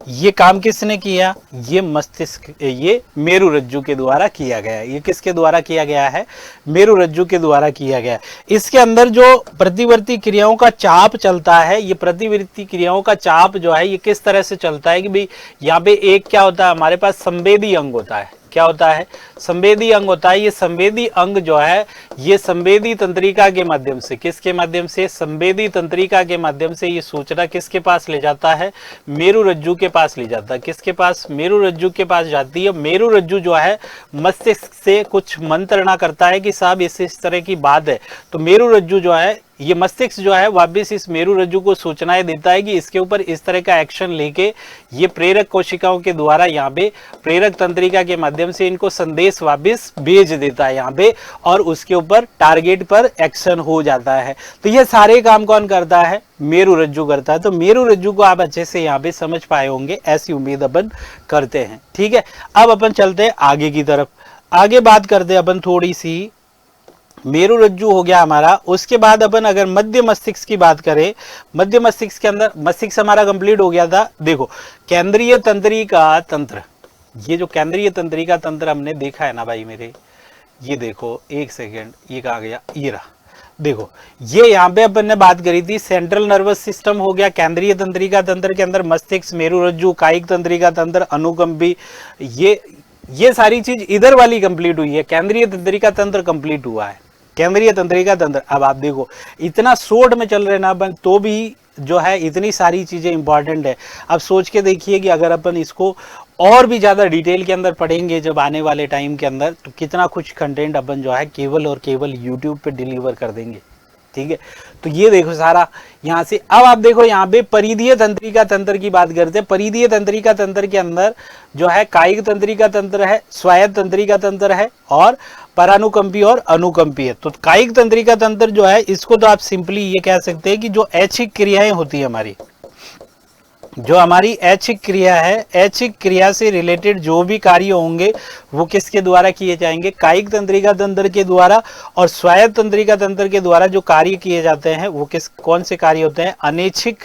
ये काम किसने किया? ये मस्तिष्क, ये मेरु रज्जु के द्वारा किया गया है। ये किसके द्वारा किया गया है? मेरु रज्जु के द्वारा किया गया है। इसके अंदर जो प्रतिवर्ती क्रियाओं का चाप चलता है, ये प्रतिवर्ती क्रियाओं का चाप जो है ये किस तरह से चलता है कि भाई यहाँ पे एक क्या होता है? हमारे पास संवेदी अंग होता है। क्या होता है, संवेदी अंग होता है। ये संवेदी अंग जो है ये संवेदी तंत्रिका के माध्यम से, किसके माध्यम से, संवेदी तंत्रिका के माध्यम से ये सूचना किसके पास ले जाता है, मेरुरज्जु के पास ले जाता है। किसके पास, मेरुरज्जु के पास जाती है। मेरुरज्जु जो है मस्तिष्क से कुछ मंत्रणा करता है कि साहब इस तरह की बात है, तो मेरुरज्जु जो है, ये मस्तिष्क जो है वापस इस मेरुरज्जु को सूचनाएं देता है कि इसके ऊपर इस तरह का एक्शन लेके ये प्रेरक कोशिकाओं के द्वारा यहाँ पे प्रेरक तंत्रिका के माध्यम से इनको संदेश वापस भेज देता है यहाँ पे, और उसके ऊपर टारगेट पर एक्शन हो जाता है। तो ये सारे काम कौन करता है, मेरुरज्जु करता है। तो मेरुरज्जु को आप अच्छे से यहाँ पे समझ पाए होंगे, ऐसी उम्मीद अपन करते हैं। ठीक है, अब अपन चलते हैं आगे की तरफ। आगे बात करते हैं अपन थोड़ी सी, मेरुरज्जु हो गया हमारा। उसके बाद अपन अगर मध्य मस्तिष्क की बात करें, मध्य मस्तिष्क के अंदर, मस्तिष्क हमारा कंप्लीट हो गया था। देखो केंद्रीय तंत्रिका तंत्र, ये जो केंद्रीय तंत्रिका तंत्र हमने देखा है ना भाई मेरे, ये देखो एक सेकेंड, ये कहाँ गया, ये रहा। देखो ये यहाँ पे अपन ने बात करी थी, सेंट्रल नर्वस सिस्टम हो गया, केंद्रीय तंत्रिका तंत्र के अंदर मस्तिष्क, मेरुरज्जु, कायिक तंत्रिका तंत्र, अनुकंपी, ये सारी चीज इधर वाली कंप्लीट हुई है। केंद्रीय तंत्रिका तंत्र कंप्लीट हुआ है, केंद्रीय तंत्रिका तंत्र। अब आप देखो इतना शॉर्ट में चल रहे ना अपन, तो भी जो है इतनी सारी चीजें इंपॉर्टेंट है। अब सोच के देखिए कि अगर अपन इसको और भी ज्यादा डिटेल के अंदर पढ़ेंगे जब आने वाले टाइम के अंदर, तो कितना कुछ कंटेंट अपन जो है केवल और केवल यूट्यूब पे डिलीवर कर देंगे। ठीक है, तो ये देखो सारा यहाँ से। अब आप देखो यहाँ पे परिधीय तंत्रिका तंत्र की बात करते हैं। परिधीय तंत्रिका तंत्र के अंदर जो है कायिक तंत्रिका तंत्र है, स्वायत्त तंत्रिका तंत्र है, और परानुकंपी और अनुकंपी है। तो कायिक तंत्रिका तंत्र जो है, इसको तो आप सिंपली ये कह सकते हैं कि जो ऐच्छिक क्रियाएं होती है हमारी, जो हमारी ऐच्छिक क्रिया है, ऐच्छिक क्रिया से रिलेटेड जो भी कार्य होंगे वो किसके द्वारा किए जाएंगे, कायिक तंत्रिका तंत्र के द्वारा। और स्वायत्त तंत्रिका तंत्र के द्वारा जो कार्य किए जाते हैं वो कौन से कार्य होते हैं, अनैच्छिक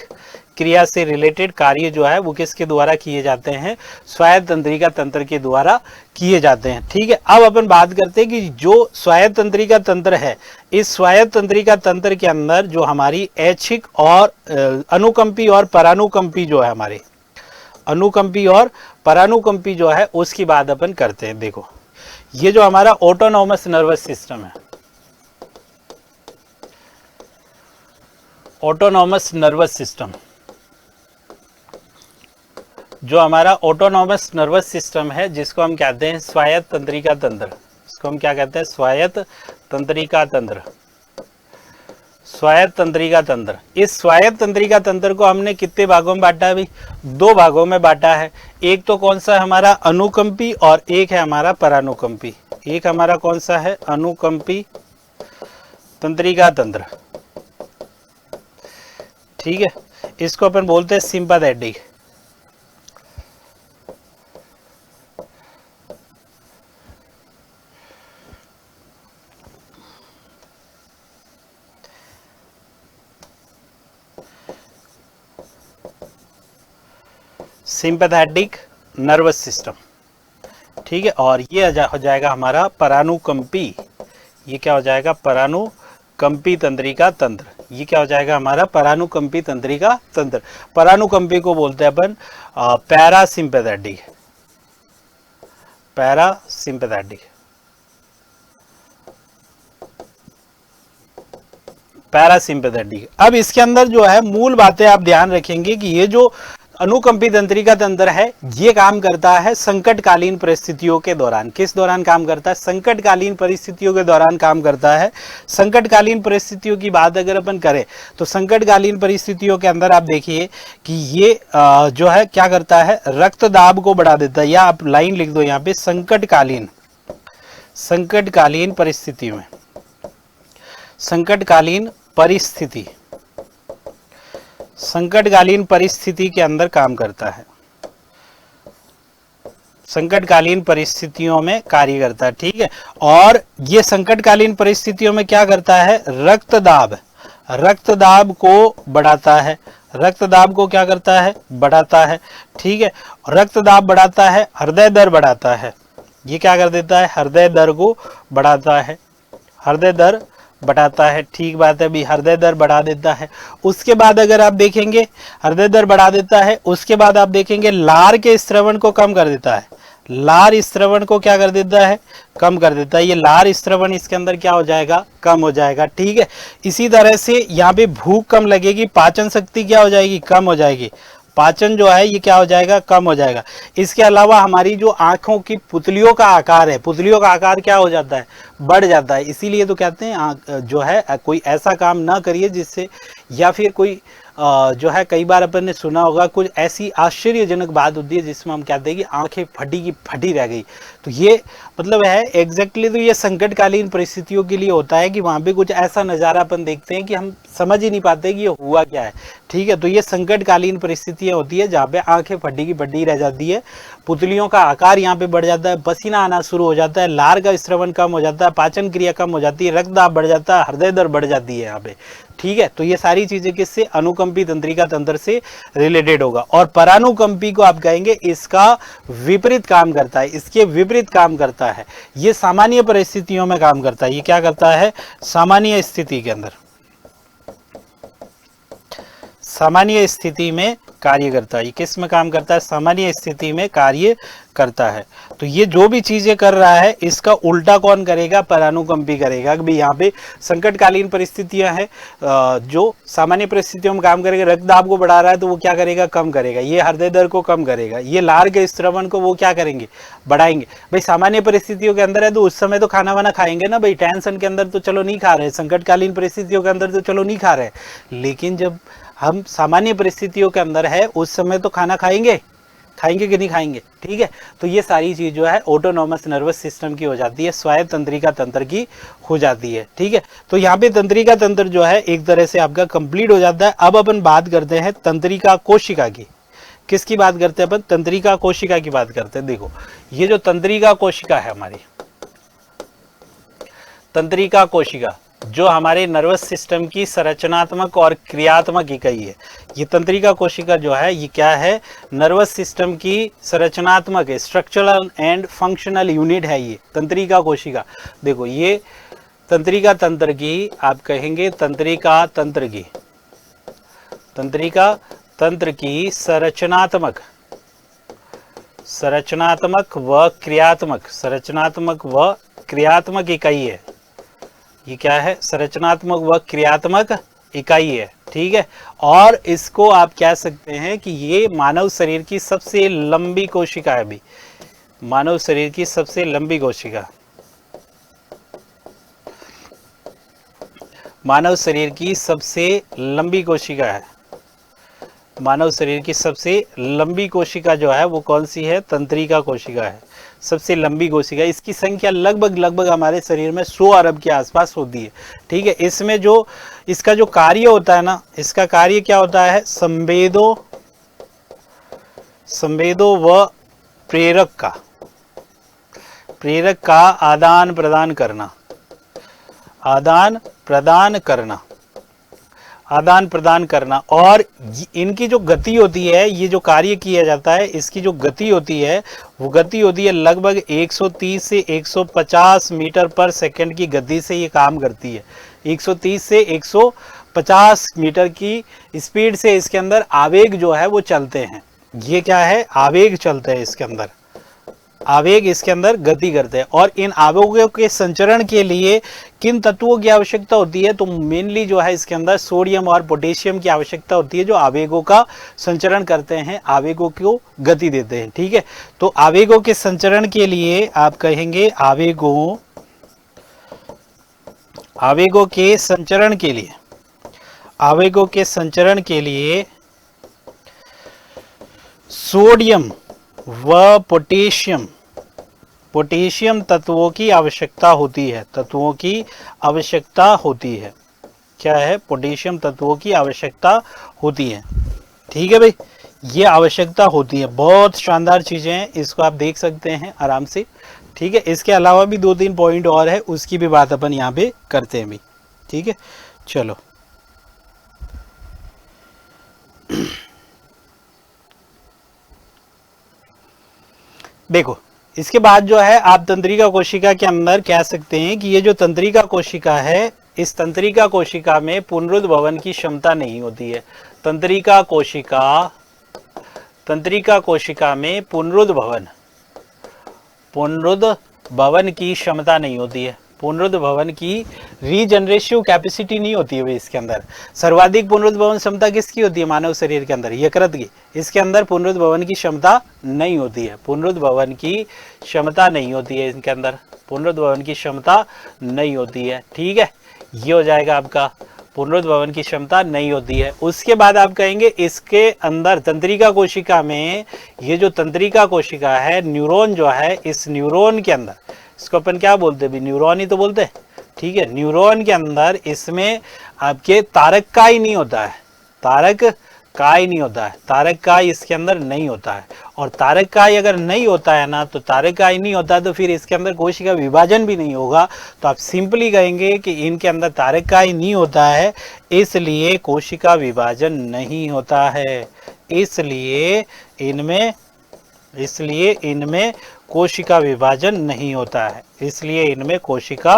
क्रिया से रिलेटेड कार्य जो है वो किसके द्वारा किए जाते हैं, स्वायत्त तंत्रिका तंत्र के द्वारा किए जाते हैं। ठीक है, अब अपन बात करते हैं कि जो स्वायत्त तंत्रिका तंत्र है, इस स्वायत्त तंत्रिका तंत्र के अंदर जो हमारी ऐच्छिक और अनुकंपी और परानुकंपी जो है, हमारे अनुकंपी और परानुकंपी जो है, उसकी बात अपन करते हैं। देखो ये जो हमारा ऑटोनॉमस नर्वस सिस्टम है, ऑटोनॉमस नर्वस सिस्टम, जो हमारा ऑटोनॉमस नर्वस सिस्टम है, जिसको हम कहते हैं स्वायत्त तंत्रिका तंत्र, इसको हम क्या कहते हैं, स्वायत्त तंत्रिका तंत्र, स्वायत्त तंत्रिका तंत्र। इस स्वायत्त तंत्रिका तंत्र को हमने कितने भागों में बांटा है भाई, 2 भागों में बांटा है। एक तो कौन सा है हमारा, अनुकंपी, और एक है हमारा परानुकंपी। एक हमारा कौन सा है, अनुकंपी तंत्रिका तंत्र। ठीक है, इसको अपन बोलते हैं सिंपैथेटिक। Sympathetic nervous system. ठीक है, और ये हो जाएगा हमारा परानुकंपी। ये क्या हो जाएगा, परानुकंपी तंत्रिका तंत्र। ये क्या हो जाएगा हमारा, परानुकंपी तंत्रिका तंत्र। परानुकंपी को बोलते हैं अपन पैरासिम्पैथेटिक, पैरासिम्पैथेटिक, पैरासिम्पैथेटिक। अब इसके अंदर जो है मूल बातें आप ध्यान रखेंगे कि ये जो अनुकंपी तंत्रिका तंत्र है, ये काम करता है संकटकालीन परिस्थितियों के दौरान। किस दौरान काम करता है, संकटकालीन परिस्थितियों के दौरान काम करता है। संकटकालीन परिस्थितियों की बात अगर अपन करें तो संकटकालीन परिस्थितियों के अंदर आप देखिए कि ये जो है क्या करता है, रक्तदाब को बढ़ा देता है। या आप लाइन लिख दो यहाँ पे, संकटकालीन परिस्थितियों में, संकटकालीन परिस्थिति, संकटकालीन परिस्थिति के अंदर काम करता है, संकटकालीन परिस्थितियों में कार्य करता है। ठीक है, और ये संकटकालीन परिस्थितियों में क्या करता है, रक्तदाब को बढ़ाता है। रक्तदाब को क्या करता है, बढ़ाता है। ठीक है, रक्तदाब बढ़ाता है, हृदय दर बढ़ाता है। ये क्या कर देता है, हृदय दर को बढ़ाता है, हृदय दर बढ़ाता है। ठीक बात है भी, हृदय दर बढ़ा देता है। उसके बाद अगर आप देखेंगे हृदय दर बढ़ा देता है, उसके बाद आप देखेंगे लार के स्रवण को कम कर देता है, लार स्त्रवण को क्या कर देता है, कम कर देता है। ये लार स्त्रवण इसके अंदर क्या हो जाएगा, कम हो जाएगा। ठीक है, इसी तरह से यहाँ पे भूख कम लगेगी, पाचन शक्ति क्या हो जाएगी, कम हो जाएगी। पाचन जो है ये क्या हो जाएगा, कम हो जाएगा। इसके अलावा हमारी जो आंखों की पुतलियों का आकार है, पुतलियों का आकार क्या हो जाता है, बढ़ जाता है। इसीलिए तो कहते हैं जो है कोई ऐसा काम ना करिए जिससे, या फिर कोई जो है कई बार अपन ने सुना होगा कुछ ऐसी आश्चर्यजनक बात होती है जिसमें हम कहते हैं कि आंखें फटी की फटी रह गई। तो ये मतलब है एग्जैक्टली, तो ये संकटकालीन परिस्थितियों के लिए होता है कि वहाँ पे कुछ ऐसा नज़ारा अपन देखते हैं कि हम समझ ही नहीं पाते कि ये हुआ क्या है। ठीक है, तो ये संकटकालीन परिस्थितियाँ होती है जहाँ पे आंखें फटी की फटी रह जाती है, पुतलियों का आकार यहाँ पे बढ़ जाता है, पसीना आना शुरू हो जाता है, लार का स्त्रवण कम हो जाता है, पाचन क्रिया कम हो जाती है, रक्तदाब बढ़ जाता है, हृदय दर बढ़ जाती है यहाँ पे। ठीक है, तो ये सारी चीजें किससे, अनुकंपी तंत्रिका तंत्र से रिलेटेड होगा। और परानुकंपी को आप कहेंगे इसका विपरीत काम करता है, इसके विपरीत काम करता है। ये सामान्य परिस्थितियों में काम करता है। ये क्या करता है, सामान्य स्थिति के अंदर, सामान्य स्थिति में कार्य करता है। ये किस में काम करता है, सामान्य स्थिति में कार्य करता है। तो ये जो भी चीजें कर रहा है इसका उल्टा कौन करेगा, परानुकंपी करेगा। कि यहाँ पे संकटकालीन परिस्थितियां हैं, जो सामान्य परिस्थितियों में काम करेगा, रक्तदाब को बढ़ा रहा है तो वो क्या करेगा, कम करेगा। ये हृदय दर को कम करेगा। ये लार के स्त्रवण को वो क्या करेंगे, बढ़ाएंगे। भाई सामान्य परिस्थितियों के अंदर है तो उस समय तो खाना वाना खाएंगे ना भाई, टेंशन के अंदर तो चलो नहीं खा रहे, संकटकालीन परिस्थितियों के अंदर तो चलो नहीं खा रहे, लेकिन जब हम सामान्य परिस्थितियों के अंदर है उस समय तो खाना खाएंगे, खाएंगे कि नहीं खाएंगे। ठीक है, तो ये सारी चीज जो है ऑटोनॉमस नर्वस सिस्टम की हो जाती है, स्वायत्त तंत्रिका तंत्र की हो जाती है। ठीक है, तो यहाँ पे तंत्रिका तंत्र जो है एक तरह से आपका कंप्लीट हो जाता है। अब अपन बात करते हैं तंत्रिका कोशिका की। किसकी बात करते हैं अपन, तंत्रिका कोशिका की बात करते हैं। देखो ये जो तंत्रिका कोशिका है हमारी, तंत्रिका कोशिका जो हमारे नर्वस सिस्टम की संरचनात्मक और क्रियात्मक इकाई है। ये तंत्रिका कोशिका जो है ये क्या है, नर्वस सिस्टम की संरचनात्मक है, स्ट्रक्चरल एंड फंक्शनल यूनिट है ये तंत्रिका कोशिका। देखो ये तंत्रिका तंत्र की आप कहेंगे, तंत्रिका तंत्र की, तंत्रिका तंत्र की संरचनात्मक, संरचनात्मक व क्रियात्मक, संरचनात्मक व क्रियात्मक इकाई है। ये क्या है, संरचनात्मक व क्रियात्मक इकाई है। ठीक है, और इसको आप कह सकते हैं कि ये मानव शरीर की सबसे लंबी कोशिका है भी, मानव शरीर की सबसे लंबी कोशिका, मानव शरीर की सबसे लंबी कोशिका है। मानव शरीर की सबसे लंबी कोशिका जो है वो कौन सी है, तंत्रिका कोशिका है, सबसे लंबी कोशिका। इसकी संख्या लगभग हमारे शरीर में 100 अरब के आसपास होती है। ठीक है, इसमें जो इसका जो कार्य होता है ना, इसका कार्य क्या होता है, संवेदो व प्रेरक का आदान प्रदान करना, आदान प्रदान करना। और इनकी जो गति होती है, ये जो कार्य किया जाता है इसकी जो गति होती है वो गति होती है लगभग 130 से 150 मीटर पर सेकंड की गति से ये काम करती है। 130 से 150 मीटर की स्पीड से इसके अंदर आवेग जो है वो चलते हैं। ये क्या है, आवेग चलते हैं इसके अंदर, आवेग इसके अंदर गति करते हैं। और इन आवेगों के संचरण के लिए किन तत्वों की आवश्यकता होती है, तो मेनली जो है इसके अंदर सोडियम और पोटेशियम की आवश्यकता होती है, जो आवेगों का संचरण करते हैं, आवेगों को गति देते हैं। ठीक है, तो आवेगों के संचरण के लिए आप कहेंगे, आवेगों के संचरण के लिए, आवेगों के संचरण के लिए सोडियम व पोटेशियम तत्वों की आवश्यकता होती है, तत्वों की आवश्यकता होती है। क्या है, पोटेशियम तत्वों की आवश्यकता होती है। ठीक है भाई, ये आवश्यकता होती है। बहुत शानदार चीजें हैं, इसको आप देख सकते हैं आराम से। ठीक है, इसके अलावा भी 2-3 पॉइंट और है, उसकी भी बात अपन यहाँ पे करते हैं भी। ठीक है, चलो देखो इसके बाद जो है आप तंत्रिका कोशिका के अंदर कह सकते हैं कि ये जो तंत्रिका कोशिका है, इस तंत्रिका कोशिका में पुनरुद्भवन की क्षमता नहीं होती है। तंत्रिका कोशिका में पुनरुद्भवन पुनरुद्भवन की क्षमता नहीं होती है, पुनरुद्भवन की रीजनरेटिव कैपेसिटी नहीं होती है भाई इसके अंदर। सर्वाधिक पुनरुद्भवन क्षमता किसकी होती है मानव शरीर के अंदर, यकृत की। इसके अंदर पुनरुद्भवन की क्षमता नहीं होती है, पुनरुद्भवन की क्षमता नहीं होती है इनके अंदर, पुनरुद्भवन की क्षमता नहीं होती है। ठीक है, ये हो जाएगा आपका, पुनरुद्भवन की क्षमता नहीं होती है। उसके बाद आप कहेंगे इसके अंदर तंत्रिका कोशिका में, ये जो तंत्रिका कोशिका है, न्यूरॉन जो है, इस न्यूरॉन के अंदर, इसको अपन क्या बोलते हैं भी, न्यूरॉन ही तो बोलते हैं। ठीक है, न्यूरॉन के अंदर इसमें आपके तारक काय नहीं होता है, तारक काय नहीं होता है, तारक काय इसके अंदर नहीं होता है। और तारक काय अगर नहीं होता है ना, तो तारक काय नहीं होता तो फिर इसके अंदर कोशिका विभाजन भी नहीं होगा। तो आप सिंपली कहेंगे कि इनके अंदर तारक काय नहीं होता है, इसलिए कोशिका विभाजन नहीं होता है, इसलिए इनमें कोशिका विभाजन नहीं होता है, इसलिए इनमें कोशिका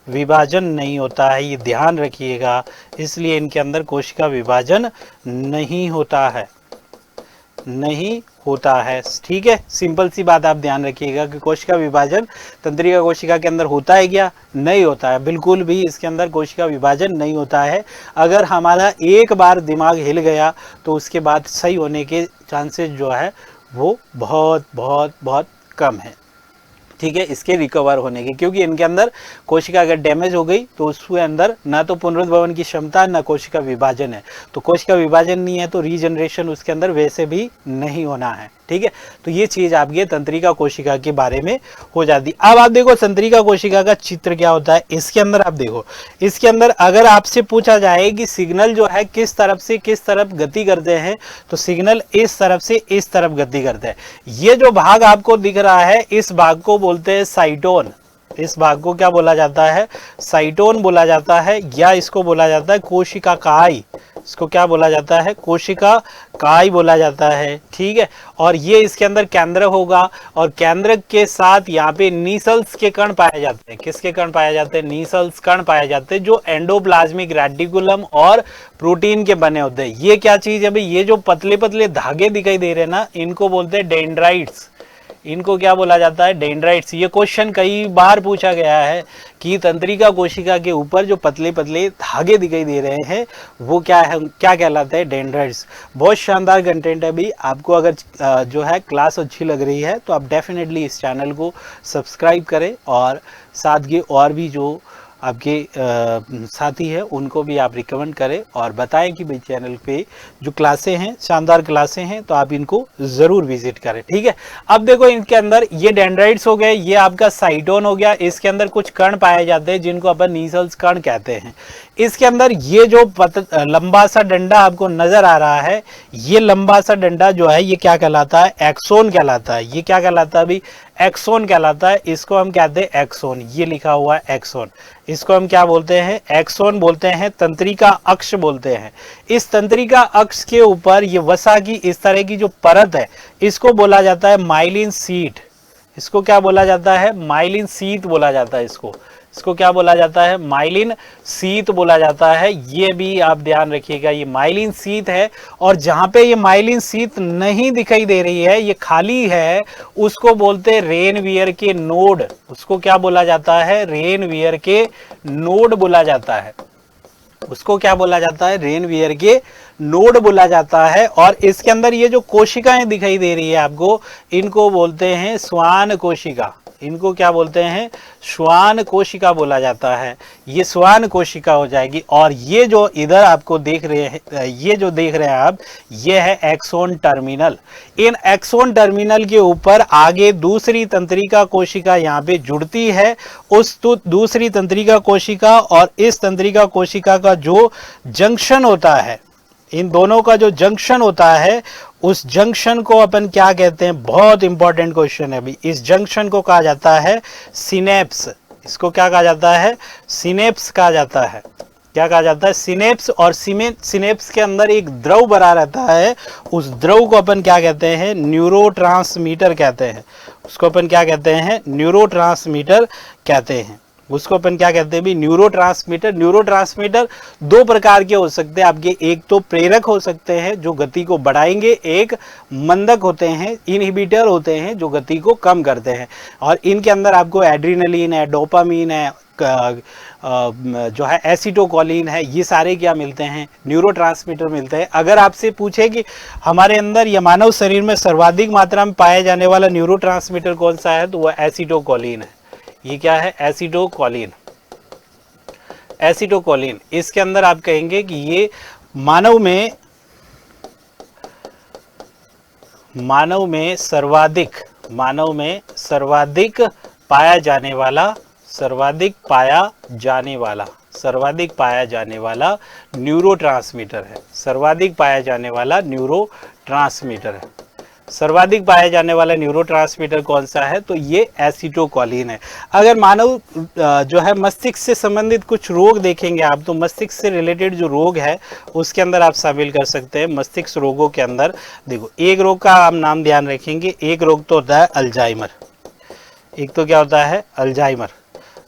विभाजन नहीं होता है, ये ध्यान रखिएगा। इसलिए इनके अंदर कोशिका विभाजन नहीं होता है, नहीं होता है। ठीक है, सिंपल सी बात आप ध्यान रखिएगा कि कोशिका विभाजन तंत्रिका कोशिका के अंदर होता है क्या, नहीं होता है, बिल्कुल भी इसके अंदर कोशिका विभाजन नहीं होता है। अगर हमारा एक बार दिमाग हिल गया तो उसके बाद सही होने के चांसेस जो है वो बहुत बहुत बहुत कम है। ठीक है, इसके रिकवर होने के, क्योंकि इनके अंदर कोशिका अगर डैमेज हो गई तो उसके अंदर ना तो पुनरुद्भवन की क्षमता ना कोशिका विभाजन है। तो कोशिका विभाजन नहीं है तो रीजनरेशन उसके अंदर वैसे भी नहीं होना है। ठीक है, तो ये चीज आपके तंत्रिका कोशिका के बारे में हो जाती। अब आप देखो तंत्रिका कोशिका का चित्र क्या होता है। इसके अंदर आप देखो, इसके अंदर अगर आपसे पूछा जाए कि सिग्नल जो है किस तरफ से किस तरफ गति करते हैं, तो सिग्नल इस तरफ से इस तरफ गति करते हैं। ये जो भाग आपको दिख रहा है, इस भाग को बोलते हैं साइटोन। इस भाग को क्या बोला जाता है, साइटोन बोला जाता है, या इसको बोला जाता है कोशिका काय। इसको क्या बोला जाता है, कोशिका काय बोला जाता है। ठीक है, और ये इसके अंदर केंद्र होगा, और केंद्र के साथ यहाँ पे नीसल्स के कण पाए जाते हैं। किसके कण पाए जाते हैं, नीसल्स कण पाए जाते हैं, जो एंडोप्लाज्मिक रेटिकुलम और प्रोटीन के बने होते हैं। ये क्या चीज है भाई, ये जो पतले पतले धागे दिखाई दे रहे हैं ना, इनको बोलते हैं डेंड्राइट्स। इनको क्या बोला जाता है, डेंड्राइट्स। ये क्वेश्चन कई बार पूछा गया है कि तंत्रिका कोशिका के ऊपर जो पतले पतले धागे दिखाई दे रहे हैं वो क्या है, क्या कहलाते हैं, डेंड्राइट्स। बहुत शानदार कंटेंट है भी। आपको अगर जो है क्लास अच्छी लग रही है तो आप डेफिनेटली इस चैनल को सब्सक्राइब करें, और साथ के और भी जो आपके साथी हैं उनको भी आप रिकमेंड करें और बताएं कि भाई चैनल पे जो क्लासें हैं शानदार क्लासें हैं, तो आप इनको ज़रूर विजिट करें। ठीक है, अब देखो इनके अंदर ये डेंड्राइट्स हो गए, ये आपका साइटोन हो गया। इसके अंदर कुछ कण पाए जाते हैं जिनको अपन नीसल्स कण कहते हैं। इसके अंदर ये जो लंबा सा डंडा आपको नजर आ रहा है, ये लंबा सा डंडा जो है ये क्या कहलाता है, एक्सोन कहलाता है। ये क्या कहलाता है भाई, एक्सोन कहलाता है। इसको हम कहते हैं एक्सोन, ये लिखा हुआ है एक्सोन। इसको हम क्या बोलते हैं, एक्सोन बोलते हैं, तंत्रिका अक्ष बोलते हैं। इस तंत्रिका अक्ष के ऊपर ये वसा की इस तरह की जो परत है, इसको बोला जाता है माइलिन सीट। इसको क्या बोला जाता है, माइलिन सीट बोला जाता है। इसको क्या बोला जाता है, माइलिन सीत बोला जाता है। ये भी आप ध्यान रखिएगा, ये माइलिन सीत है। और जहां पे ये माइलिन सीत नहीं दिखाई दे रही है, ये खाली है, उसको बोलते हैं रेनवियर के नोड। उसको क्या बोला जाता है, रेनवियर के नोड बोला जाता है। उसको क्या बोला जाता है, रेनवियर के नोड बोला जाता है। और इसके अंदर ये जो कोशिकाएं दिखाई दे रही है आपको, इनको बोलते हैं श्वान कोशिका। इनको क्या बोलते हैं, श्वान कोशिका बोला जाता है। ये श्वान कोशिका हो जाएगी। और ये जो इधर आपको देख रहे हैं, ये जो देख रहे हैं आप, ये है एक्सोन टर्मिनल। इन एक्सोन टर्मिनल के ऊपर आगे दूसरी तंत्रिका कोशिका यहाँ पे जुड़ती है। उस दूसरी तंत्रिका कोशिका और इस तंत्रिका कोशिका का जो जंक्शन होता है, इन दोनों का जो जंक्शन होता है, उस जंक्शन को अपन क्या कहते हैं, बहुत इंपॉर्टेंट क्वेश्चन है अभी। इस जंक्शन को कहा जाता है सिनेप्स। इसको क्या कहा जाता है, सिनेप्स कहा जाता है। क्या कहा जाता है, सिनेप्स। और सिनेप्स के अंदर एक द्रव भरा रहता है, उस द्रव को अपन क्या कहते हैं, न्यूरोट्रांसमीटर कहते हैं। उसको अपन क्या कहते हैं, न्यूरोट्रांसमीटर कहते हैं। उसको अपन क्या कहते हैं भी, न्यूरोट्रांसमीटर। न्यूरोट्रांसमीटर दो प्रकार के हो सकते हैं आपके, एक तो प्रेरक हो सकते हैं जो गति को बढ़ाएंगे, एक मंदक होते हैं, इनहिबिटर होते हैं जो गति को कम करते हैं। और इनके अंदर आपको एड्रीनलिन है, डोपामीन है, जो है एसिटोकोलिन है, ये सारे क्या मिलते हैं, न्यूरोट्रांसमीटर मिलते हैं। अगर आपसे पूछे कि हमारे अंदर या मानव शरीर में सर्वाधिक मात्रा में पाया जाने वाला न्यूरोट्रांसमीटर कौन सा है, तो वह एसिटोकोलिन है। ये क्या है, एसिटोकोलिन। एसिटोकोलिन इसके अंदर आप कहेंगे कि ये मानव में सर्वाधिक पाया जाने वाला न्यूरोट्रांसमीटर है। सर्वाधिक पाया जाने वाला न्यूरोट्रांसमीटर कौन सा है, तो ये एसिटोकोलिन है। अगर मानव जो है मस्तिष्क से संबंधित कुछ रोग देखेंगे आप, तो मस्तिष्क से रिलेटेड जो रोग है उसके अंदर आप शामिल कर सकते हैं। मस्तिष्क रोगों के अंदर देखो, एक रोग का आप नाम ध्यान रखेंगे, एक रोग तो होता है अल्जाइमर। एक तो क्या होता है,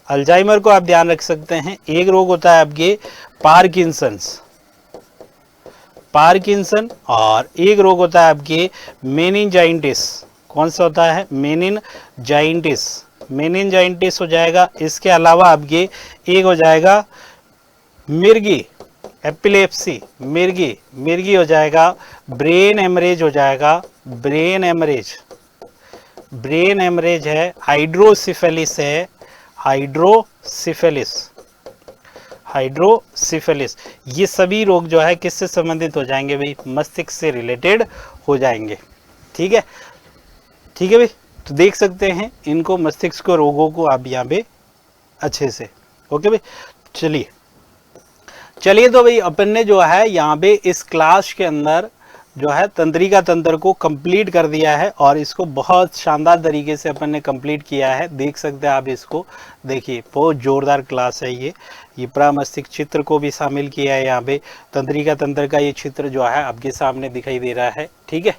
अल्जाइमर को आप ध्यान रख सकते हैं। एक रोग होता है आपके पार्किंसन, और एक रोग होता है आपके मेनिनजाइटिस। कौन सा होता है, मेनिनजाइटिस हो जाएगा। इसके अलावा आपके एक हो जाएगा मिर्गी, एपिलेप्सी, मिर्गी हो जाएगा। ब्रेन एमरेज हो जाएगा, ब्रेन एमरेज है। हाइड्रोसिफेलिस है, हाइड्रोसिफेलिस। ये सभी रोग जो है किससे संबंधित हो जाएंगे भाई, मस्तिष्क से रिलेटेड हो जाएंगे। ठीक है भाई, तो देख सकते हैं इनको, मस्तिष्क के रोगों को आप यहाँ पे अच्छे से। ओके भाई, चलिए तो भाई अपन ने जो है यहाँ पे इस क्लास के अंदर जो है तंत्रिका तंत्र को कंप्लीट कर दिया है, और इसको बहुत शानदार तरीके से अपन ने कंप्लीट किया है। देख सकते हैं आप इसको, देखिए बहुत जोरदार क्लास है ये प्रमस्तिष्क चित्र को भी शामिल किया है यहाँ पे। तंत्रिका तंत्र का ये चित्र जो है आपके सामने दिखाई दे रहा है। ठीक है,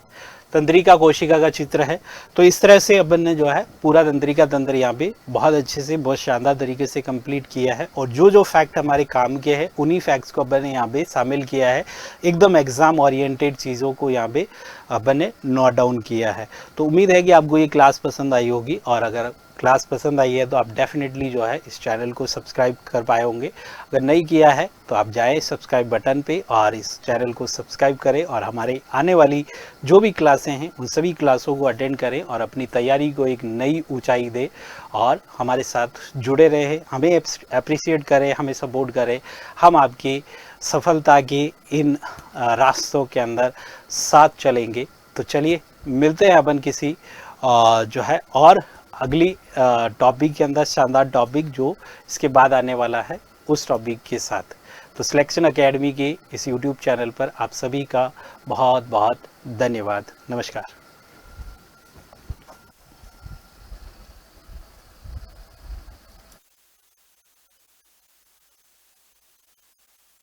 तंत्रिका कोशिका का चित्र है। तो इस तरह से अपन ने जो है पूरा तंत्रिका तंत्र यहाँ पे बहुत अच्छे से, बहुत शानदार तरीके से कंप्लीट किया है, और जो फैक्ट हमारे काम के हैं उन्हीं फैक्ट्स को अपन ने यहाँ पे शामिल किया है। एकदम एग्जाम ओरिएंटेड चीज़ों को यहाँ पे अपन ने नोट डाउन किया है। तो उम्मीद है कि आपको ये क्लास पसंद आई होगी, और अगर क्लास पसंद आई है तो आप डेफिनेटली जो है इस चैनल को सब्सक्राइब कर पाए होंगे। अगर नहीं किया है तो आप जाएं सब्सक्राइब बटन पे और इस चैनल को सब्सक्राइब करें, और हमारे आने वाली जो भी क्लासें हैं उन सभी क्लासों को अटेंड करें, और अपनी तैयारी को एक नई ऊंचाई दें, और हमारे साथ जुड़े रहें, हमें अप्रिशिएट करें, हमें सपोर्ट करें। हम आपकी सफलता के इन रास्तों के अंदर साथ चलेंगे। तो चलिए मिलते हैं अपन किसी जो है और अगली टॉपिक के अंदर, शानदार टॉपिक जो इसके बाद आने वाला है उस टॉपिक के साथ। तो सिलेक्शन एकेडमी के इस यूट्यूब चैनल पर आप सभी का बहुत बहुत धन्यवाद। नमस्कार।